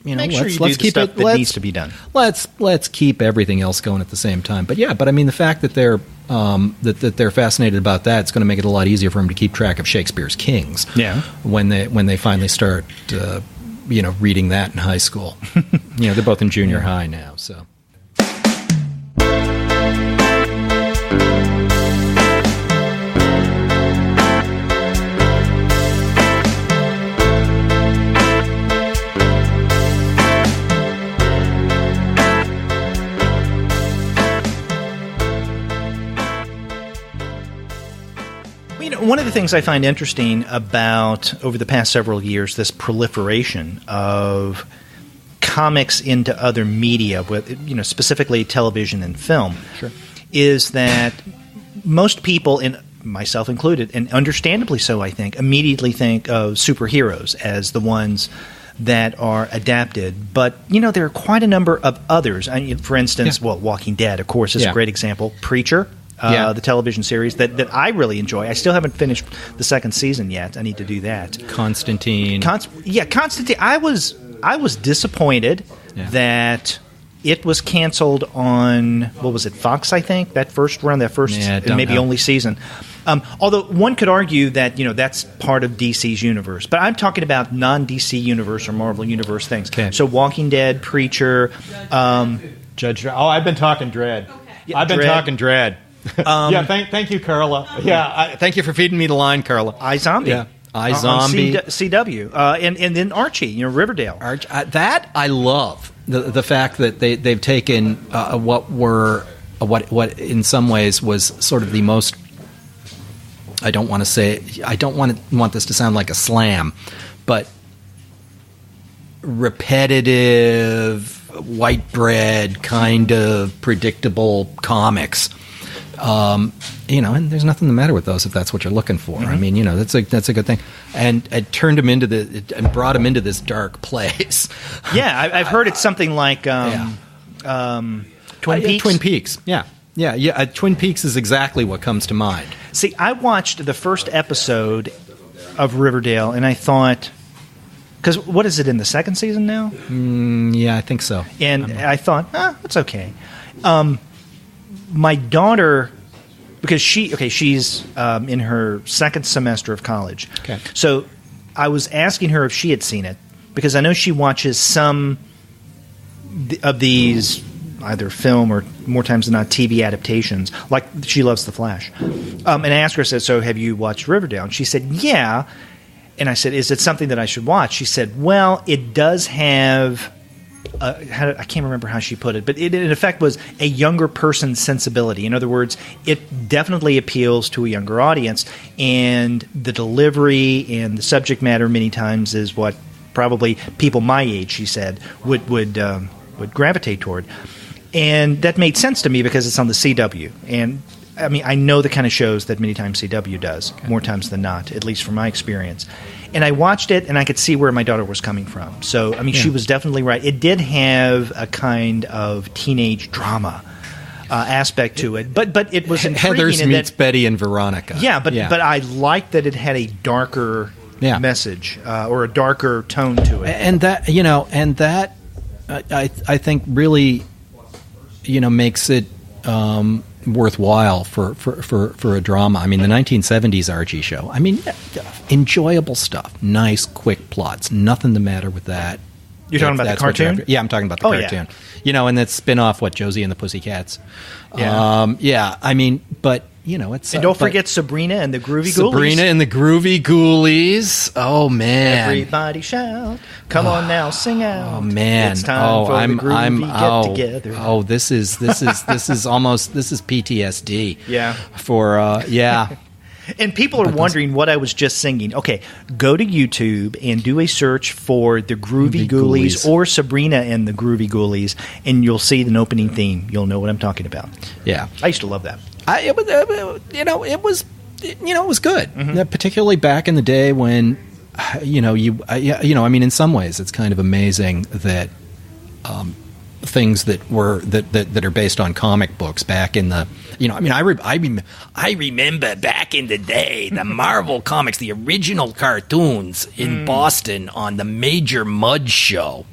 make sure let's keep it that needs to be done. Let's keep everything else going at the same time. But the fact that they're that they're fascinated about that, it's going to make it a lot easier for them to keep track of Shakespeare's Kings. Yeah. When they finally start, reading that in high school. They're both in junior high now, so. One of the things I find interesting about, over the past several years, this proliferation of comics into other media, with specifically television and film, is that most people, and myself included, and understandably so, I think, immediately think of superheroes as the ones that are adapted. But, there are quite a number of others. For instance, Walking Dead, of course, is a great example. Preacher. The television series that I really enjoy. I still haven't finished the second season yet. I need to do that. Constantine. Constantine. I was disappointed that it was canceled on, what was it, Fox, I think? That first run, only season. Although one could argue that, that's part of DC's universe. But I'm talking about non-DC universe or Marvel universe things. Okay. So Walking Dead, Preacher, Judge. Oh, I've been talking Dredd. Okay. I've been talking Dredd. Thank you, Carla. Thank you for feeding me the line, Carla. iZombie. Yeah, iZombie. CW. And then Archie, Riverdale. That I love. The fact that they've taken what in some ways was sort of the most, I don't want this to sound like a slam, but repetitive, white bread, kind of predictable comics. And there's nothing the matter with those if that's what you're looking for. Mm-hmm. That's a good thing. And it turned him and brought him into this dark place. Yeah, I've heard it's something like Twin Peaks. Twin Peaks. Yeah. Twin Peaks is exactly what comes to mind. See, I watched the first episode of Riverdale, and I thought, because what is it in the second season now? Yeah, I think so. And I thought, it's okay. My daughter, because she's in her second semester of college. Okay. So I was asking her if she had seen it, because I know she watches some of these either film or, more times than not, TV adaptations. Like, she loves The Flash. And I asked her, I said, so have you watched Riverdale? And she said, yeah. And I said, is it something that I should watch? She said, well, it does have... I can't remember how she put it, but it in effect was a younger person's sensibility. In other words, it definitely appeals to a younger audience, and the delivery and the subject matter many times is what probably people my age, she said, would gravitate toward. And that made sense to me because it's on the CW. And I know the kind of shows that many times CW does, more times than not, at least from my experience. And I watched it, and I could see where my daughter was coming from. So, she was definitely right. It did have a kind of teenage drama aspect to it. But it was intriguing. Heather's meets Betty and Veronica. Yeah, but I liked that it had a darker message or a darker tone to it. And that, I think really, makes it worthwhile for a drama. I mean, the 1970s Archie show. I mean, enjoyable stuff. Nice, quick plots. Nothing the matter with that. You're talking about the cartoon? Yeah, I'm talking about the cartoon. Yeah. And that spin-off, Josie and the Pussycats. Yeah. I mean, but, it's... And don't forget Sabrina and the Groovy Ghoulies. Sabrina and the Groovy Ghoulies. Oh, man. Everybody shout. Come on now, sing out. Oh, man. It's time for the groovy get-together. Oh, this is almost... This is PTSD. Yeah. Yeah. And people are wondering what I was just singing. Okay, go to YouTube and do a search for the Groovy Ghoulies or Sabrina and the Groovy Ghoulies, and you'll see an opening theme. You'll know what I'm talking about. Yeah, I used to love that. It was good, particularly back in the day when, I mean, in some ways, it's kind of amazing that. Things that are based on comic books back in the I remember back in the day the Marvel comics, the original cartoons in Boston on the Major Mud Show,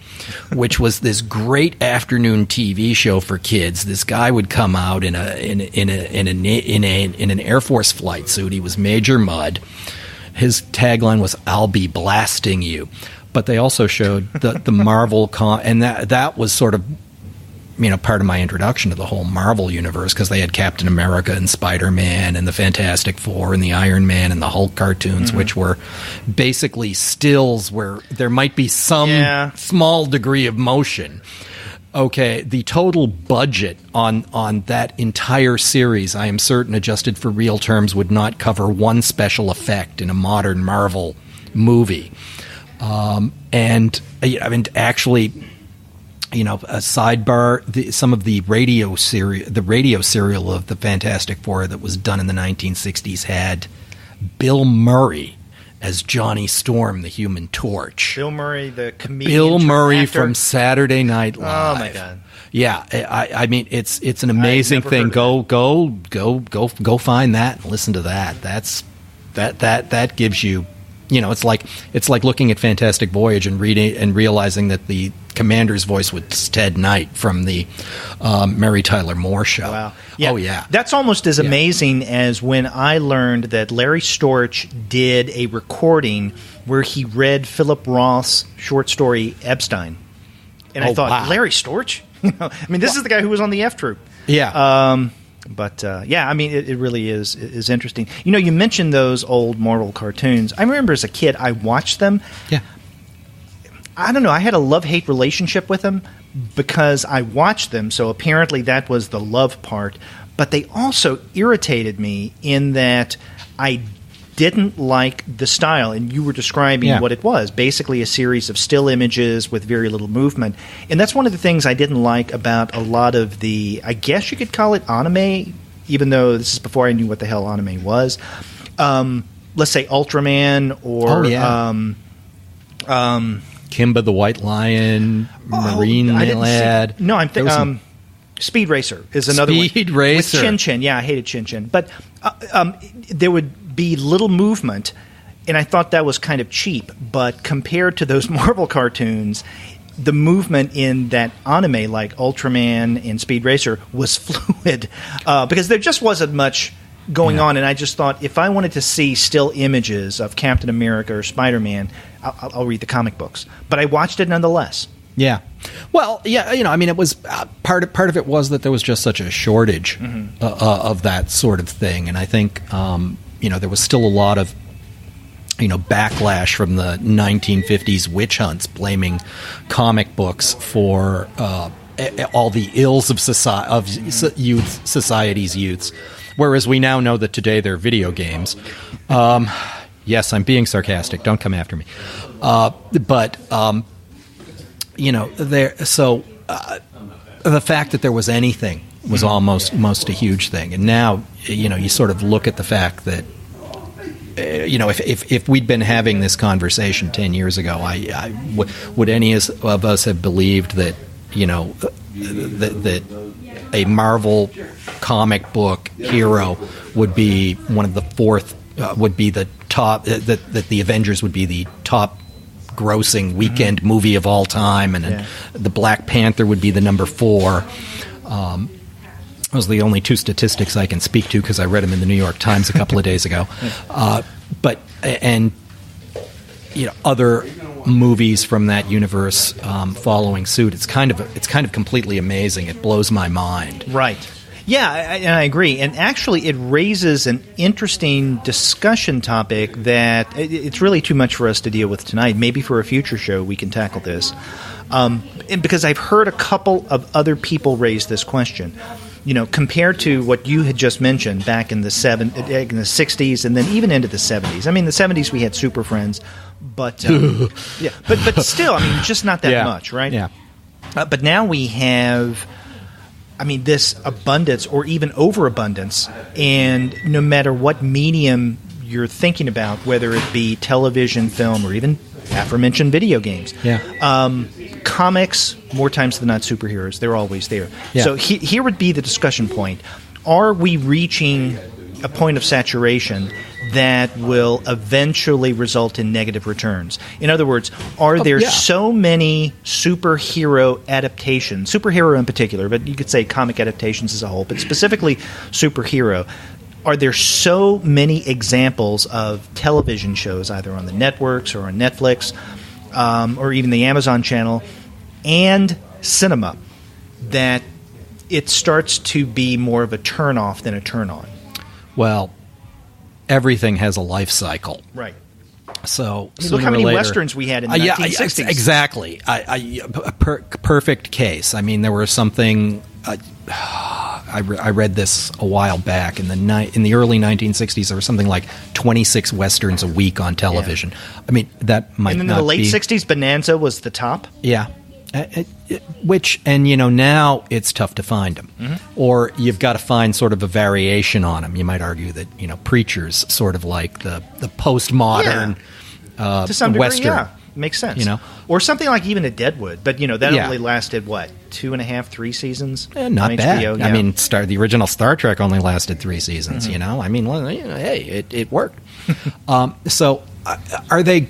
which was this great afternoon TV show for kids. This guy would come out in an Air Force flight suit. He was Major Mud. His tagline was "I'll be blasting you." But they also showed the Marvel and that was sort of part of my introduction to the whole Marvel universe, because they had Captain America and Spider-Man and the Fantastic Four and the Iron Man and the Hulk cartoons, which were basically stills where there might be some small degree of motion. Okay, the total budget on that entire series, I am certain, adjusted for real terms, would not cover one special effect in a modern Marvel movie. And actually, a sidebar, some of the radio serial of the Fantastic Four that was done in the 1960s had Bill Murray as Johnny Storm, the Human Torch. Bill Murray, the comedian. Bill Murray from Saturday Night Live. Oh my God! Yeah, I mean, it's an amazing thing. Go find that and listen to that. That gives you. It's like looking at Fantastic Voyage and reading and realizing that the commander's voice was Ted Knight from the Mary Tyler Moore Show. Wow. Yeah. Oh, yeah. That's almost as amazing as when I learned that Larry Storch did a recording where he read Philip Roth's short story Epstein. And I thought, wow. Larry Storch? This is the guy who was on the F Troop. Yeah. But I mean, it really is interesting. You mentioned those old Marvel cartoons. I remember as a kid, I watched them. Yeah. I don't know. I had a love-hate relationship with them because I watched them. So apparently that was the love part. But they also irritated me in that I didn't like the style, and you were describing what it was, basically a series of still images with very little movement. And that's one of the things I didn't like about a lot of the, I guess you could call it anime, even though this is before I knew what the hell anime was. Let's say Ultraman or Kimba the White Lion, Marine Lad. No, I'm thinking Speed Racer is another one. Speed Racer. With Chin Chin. Yeah, I hated Chin Chin. But there would be little movement, and I thought that was kind of cheap. But compared to those Marvel cartoons, the movement in that anime, like Ultraman and Speed Racer, was fluid because there just wasn't much going on. And I just thought, if I wanted to see still images of Captain America or Spider-Man, I'll read the comic books. But I watched it nonetheless. Yeah. Well, yeah, it was part of it was that there was just such a shortage of that sort of thing. And I think, there was still a lot of, backlash from the 1950s witch hunts blaming comic books for all the ills of society's youths. Whereas we now know that today they're video games. Yes, I'm being sarcastic. Don't come after me. The fact that there was anything was almost a huge thing. And now, you sort of look at the fact that, if we'd been having this conversation 10 years ago, would any of us have believed that, that a Marvel comic book hero would be one of the fourth, would be the top, that the Avengers would be the top grossing weekend movie of all time, and the Black Panther would be the number 4. Those are the only 2 statistics I can speak to because I read them in the New York Times a couple of days ago. And other movies from that universe following suit. It's kind of completely amazing. It blows my mind. Right. Yeah, and I agree. And actually, it raises an interesting discussion topic that it's really too much for us to deal with tonight. Maybe for a future show we can tackle this. And because I've heard a couple of other people raise this question. Compared to what you had just mentioned back in the 60s and then even into the 70s. I mean, the 70s we had Super Friends, but but still, I mean, just not that much, right? Yeah. But now we have, this abundance or even overabundance, and no matter what medium you're thinking about, whether it be television, film, or even aforementioned video games. Comics, more times than not superheroes, they're always there. Yeah. So here would be the discussion point. Are we reaching a point of saturation that will eventually result in negative returns? In other words, are there so many superhero adaptations, superhero in particular, but you could say comic adaptations as a whole, but specifically superhero, are there so many examples of television shows either on the networks or on Netflix or even the Amazon channel and cinema that it starts to be more of a turn-off than a turn-on? Well, everything has a life cycle. Right. So look how many Westerns we had in the 1960s. Exactly. Perfect case. I mean, there was something... I read this a while back in the early 1960s. There was something like 26 westerns a week on television. Yeah. I mean, that might not be. And in the late 60s, Bonanza was the top. Yeah, now it's tough to find them, or you've got to find sort of a variation on them. You might argue that Preacher's sort of like the postmodern to some degree, western. Yeah. Makes sense. Or something like even a Deadwood, but that only lasted what, 2.5, 3 seasons? Not bad. HBO, I mean, the original Star Trek only lasted 3 seasons. I mean, hey, it worked. So, are they?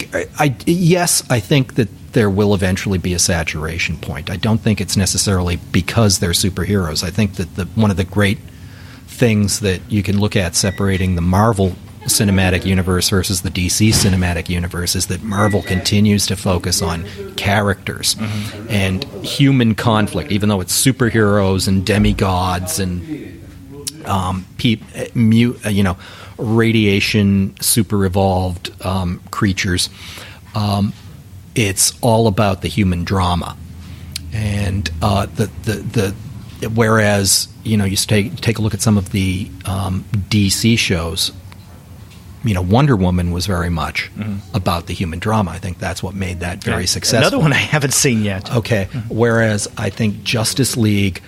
Yes, I think that there will eventually be a saturation point. I don't think it's necessarily because they're superheroes. I think that one of the great things that you can look at separating the Marvel cinematic universe versus the DC cinematic universe is that Marvel continues to focus on characters and human conflict, even though it's superheroes and demigods and radiation super evolved creatures. It's all about the human drama, and whereas you take a look at some of the DC shows. Wonder Woman was very much about the human drama. I think that's what made that very successful. Another one I haven't seen yet. Okay. Whereas I think Justice League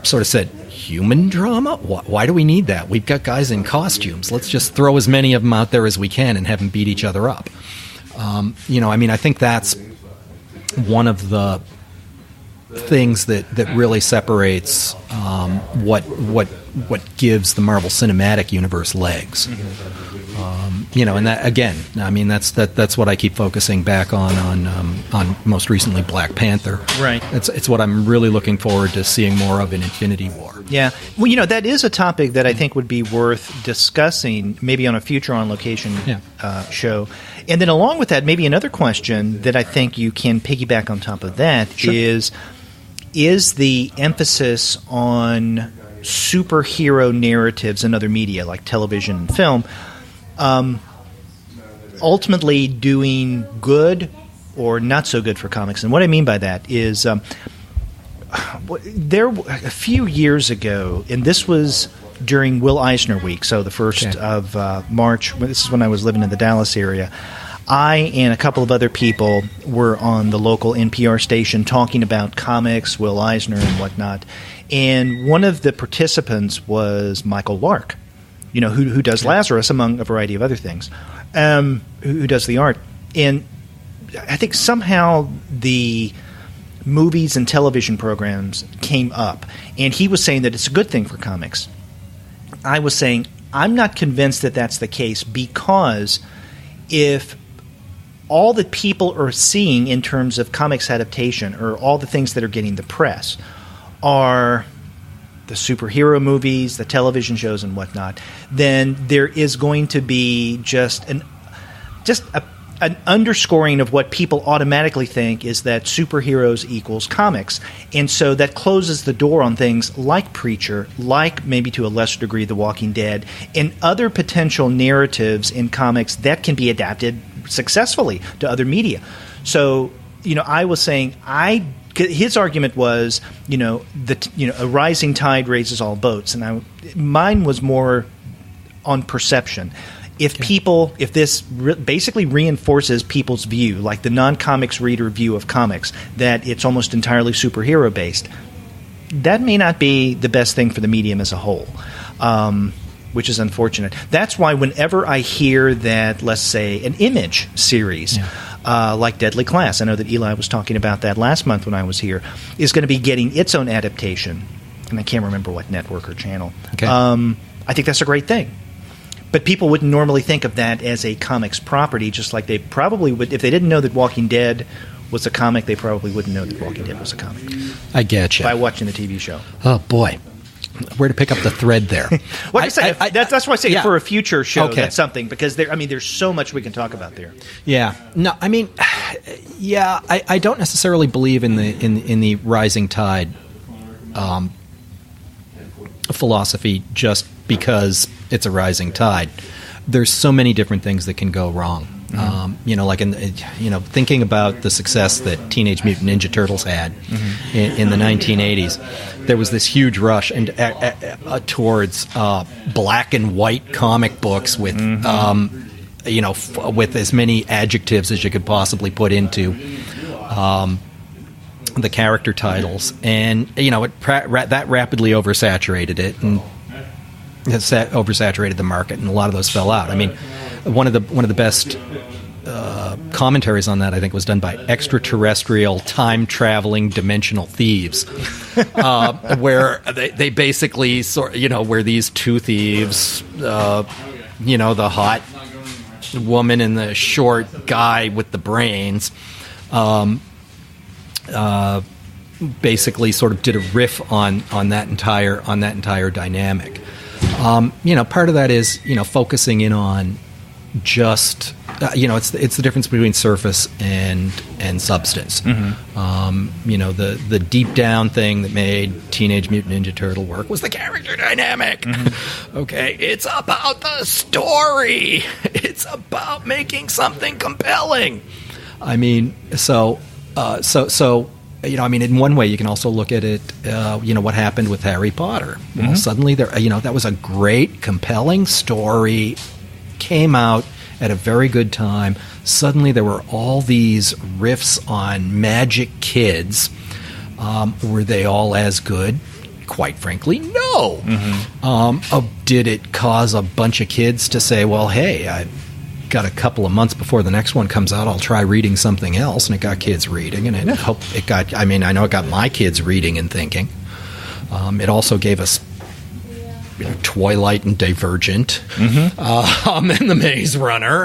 sort of said, human drama? Why do we need that? We've got guys in costumes. Let's just throw as many of them out there as we can and have them beat each other up. I think that's one of the things that really separates what gives the Marvel Cinematic Universe legs. And that again, I mean, that's what I keep focusing back on most recently Black Panther. Right. It's what I'm really looking forward to seeing more of in Infinity War. Yeah. Well, that is a topic that I think would be worth discussing, maybe on a future On Location show. And then along with that, maybe another question that I think you can piggyback on top of that is the emphasis on superhero narratives in other media like television and film ultimately doing good or not so good for comics. And what I mean by that is there a few years ago, and this was during Will Eisner week, so the 1st of March. This is when I was living in the Dallas area. I and a couple of other people were on the local NPR station talking about comics, Will Eisner, and whatnot. And one of the participants was Michael Lark, who does Lazarus, among a variety of other things, who does the art. And I think somehow the movies and television programs came up, and he was saying that it's a good thing for comics. I was saying I'm not convinced that that's the case, because if all that people are seeing in terms of comics adaptation, or all the things that are getting the press, are the superhero movies, the television shows, and whatnot, then there is going to be just an underscoring of what people automatically think is that superheroes equals comics. And so that closes the door on things like Preacher, like maybe to a lesser degree The Walking Dead, and other potential narratives in comics that can be adapted successfully to other media. So, I was saying his argument was, a rising tide raises all boats, and mine was more on perception. If this basically reinforces people's view, like the non-comics reader view of comics, that it's almost entirely superhero based, that may not be the best thing for the medium as a whole, which is unfortunate. That's why whenever I hear that, let's say, an Image series. Yeah. Like Deadly Class, I know that Eli was talking about that last month when I was here, is going to be getting its own adaptation, and I can't remember what network or channel. Okay. I think that's a great thing. But people wouldn't normally think of that as a comics property, just like they probably would. If they didn't know that Walking Dead was a comic, they probably wouldn't know that Walking Dead was a comic. I get you. By watching the TV show. Oh, boy. Where to pick up the thread there? That's why I say for a future show, that's something, because there's so much we can talk about there. Yeah. No, I don't necessarily believe in the rising tide philosophy just because it's a rising tide. There's so many different things that can go wrong. Thinking about the success that Teenage Mutant Ninja Turtles had in the 1980s, there was this huge rush towards black and white comic books with with as many adjectives as you could possibly put into the character titles, and that rapidly oversaturated it, and oversaturated the market, and a lot of those fell out. One of the best commentaries on that, I think, was done by Extraterrestrial Time Traveling Dimensional Thieves, where they basically where these two thieves, the hot woman and the short guy with the brains, basically sort of did a riff on that entire dynamic. Part of that is focusing in on just it's the difference between surface and substance. The deep down thing that made Teenage Mutant Ninja Turtle work was the character dynamic. Okay, it's about the story. It's about making something compelling. In one way, you can also look at it, what happened with Harry Potter. Well, suddenly that was a great, compelling story, came out at a very good time. Suddenly there were all these riffs on magic kids. Were they all as good? Quite frankly, no. Did it cause a bunch of kids to say, well, hey, I've got a couple of months before the next one comes out, I'll try reading something else, and it got kids reading, and I know it got my kids reading and thinking. It also gave us Twilight and Divergent, and The Maze Runner,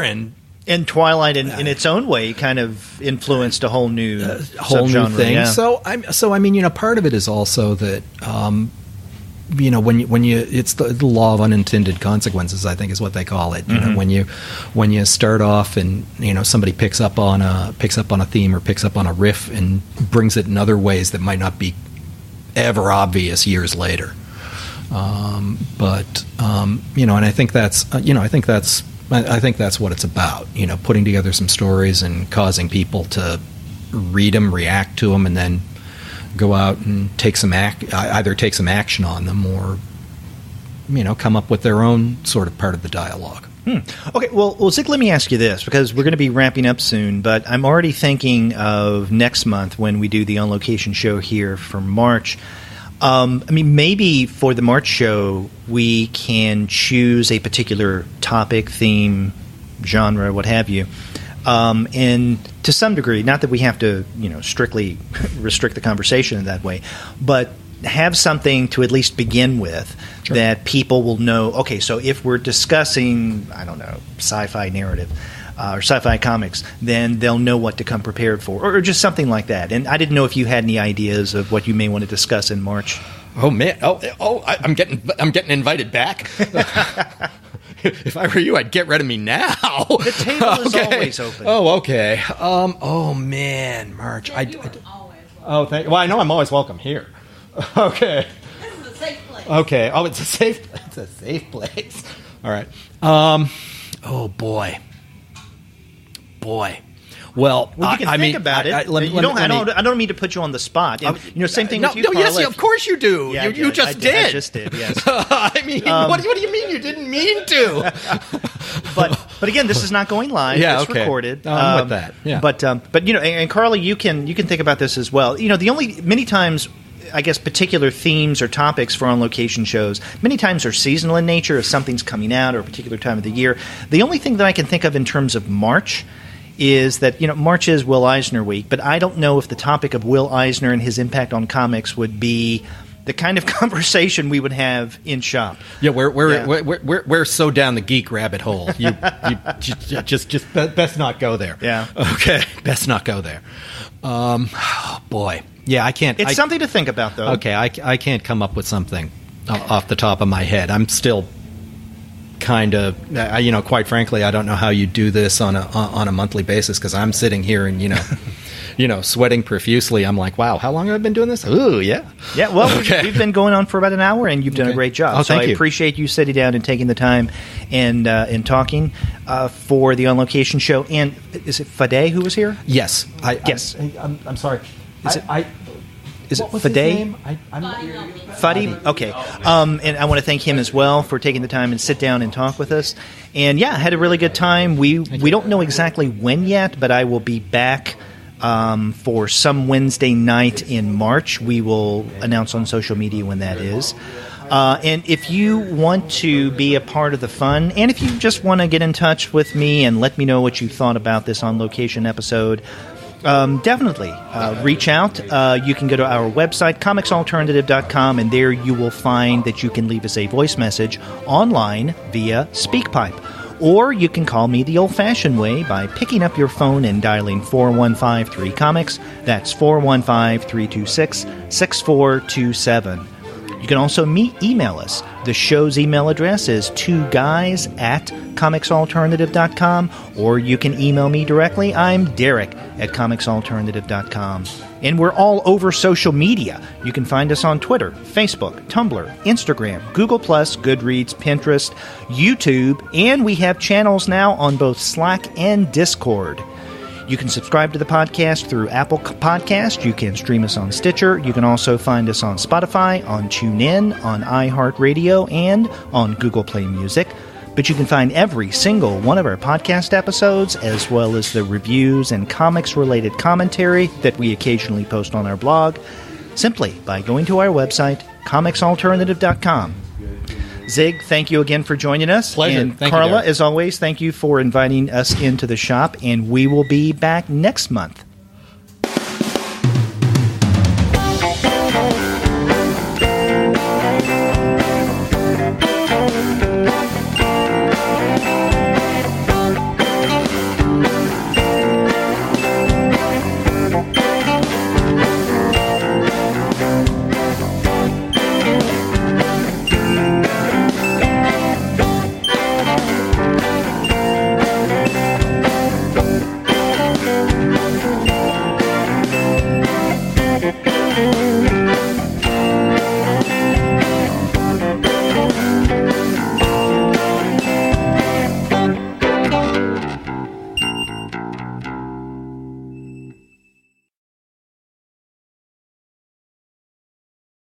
and Twilight in its own way kind of influenced a whole new thing. Yeah. So part of it is also that when you it's the law of unintended consequences, I think is what they call it. When you start off and somebody picks up on a theme or picks up on a riff and brings it in other ways that might not be ever obvious years later. And I think that's what it's about. Putting together some stories and causing people to read them, react to them, and then go out and either take some action on them or come up with their own sort of part of the dialogue. Okay, well, Zyg, let me ask you this, because we're going to be wrapping up soon, but I'm already thinking of next month when we do the On Location show here for March. Maybe for the March show we can choose a particular topic, theme, genre, what have you, And to some degree, not that we have to, strictly restrict the conversation in that way, but have something to at least begin with that people will know, okay, so if we're discussing, I don't know, sci-fi narrative or sci-fi comics, then they'll know what to come prepared for, or just something like that. And I didn't know if you had any ideas of what you may want to discuss in March. Oh, man. I'm getting invited back. If I were you, I'd get rid of me now. The table is always open. Oh, okay. Oh, man, March. Well, I know I'm always welcome here. Okay. This is a safe place. Okay. Oh, it's a safe place. All right. Oh, boy. Well, you can think about it. I don't mean to put you on the spot. And, same thing with you, Carla. Yes, of course you do. Yeah, you just did. I just did, yes. I mean, what do you mean you didn't mean to? but again, this is not going live. Yeah, it's recorded. I'm with that. Yeah. But and Carla, you can think about this as well. Many times, I guess, particular themes or topics for on-location shows many times are seasonal in nature. If something's coming out or a particular time of the year, the only thing that I can think of in terms of March is that March is Will Eisner week, but I don't know if the topic of Will Eisner and his impact on comics would be the kind of conversation we would have in shop. Yeah, we're so down the geek rabbit hole. You just best not go there. Yeah. Okay, best not go there. Oh, boy. Yeah, I can't. It's something to think about, though. Okay, I can't come up with something off the top of my head. I'm still kind of, quite frankly, I don't know how you do this on a monthly basis, because I'm sitting here and sweating profusely. I'm like, wow, how long have I been doing this? Ooh, yeah. Yeah, well, we've been going on for about an hour, and you've done a great job. Oh, I appreciate you sitting down and taking the time and talking for the On Location show. And is it Fadi who was here? Yes. I'm sorry. Is it Fadi? Fadi? Okay. And I want to thank him as well for taking the time and sit down and talk with us. And yeah, had a really good time. We don't know exactly when yet, but I will be back for some Wednesday night in March. We will announce on social media when that is. And if you want to be a part of the fun, and if you just want to get in touch with me and let me know what you thought about this On Location episode, definitely reach out. You can go to our website, comicsalternative.com, and there you will find that you can leave us a voice message online via SpeakPipe. Or you can call me the old-fashioned way by picking up your phone and dialing 415-3-COMICS. That's 415-326-6427. You can also email us. The show's email address is 2guys@comicsalternative.com, or you can email me directly. I'm Derek at comicsalternative.com. And we're all over social media. You can find us on Twitter, Facebook, Tumblr, Instagram, Google+, Goodreads, Pinterest, YouTube, and we have channels now on both Slack and Discord. You can subscribe to the podcast through Apple Podcast. You can stream us on Stitcher. You can also find us on Spotify, on TuneIn, on iHeartRadio, and on Google Play Music. But you can find every single one of our podcast episodes, as well as the reviews and comics-related commentary that we occasionally post on our blog, simply by going to our website, comicsalternative.com. Zyg, thank you again for joining us. Pleasure. And thank Carla, you, as always, thank you for inviting us into the shop, and we will be back next month.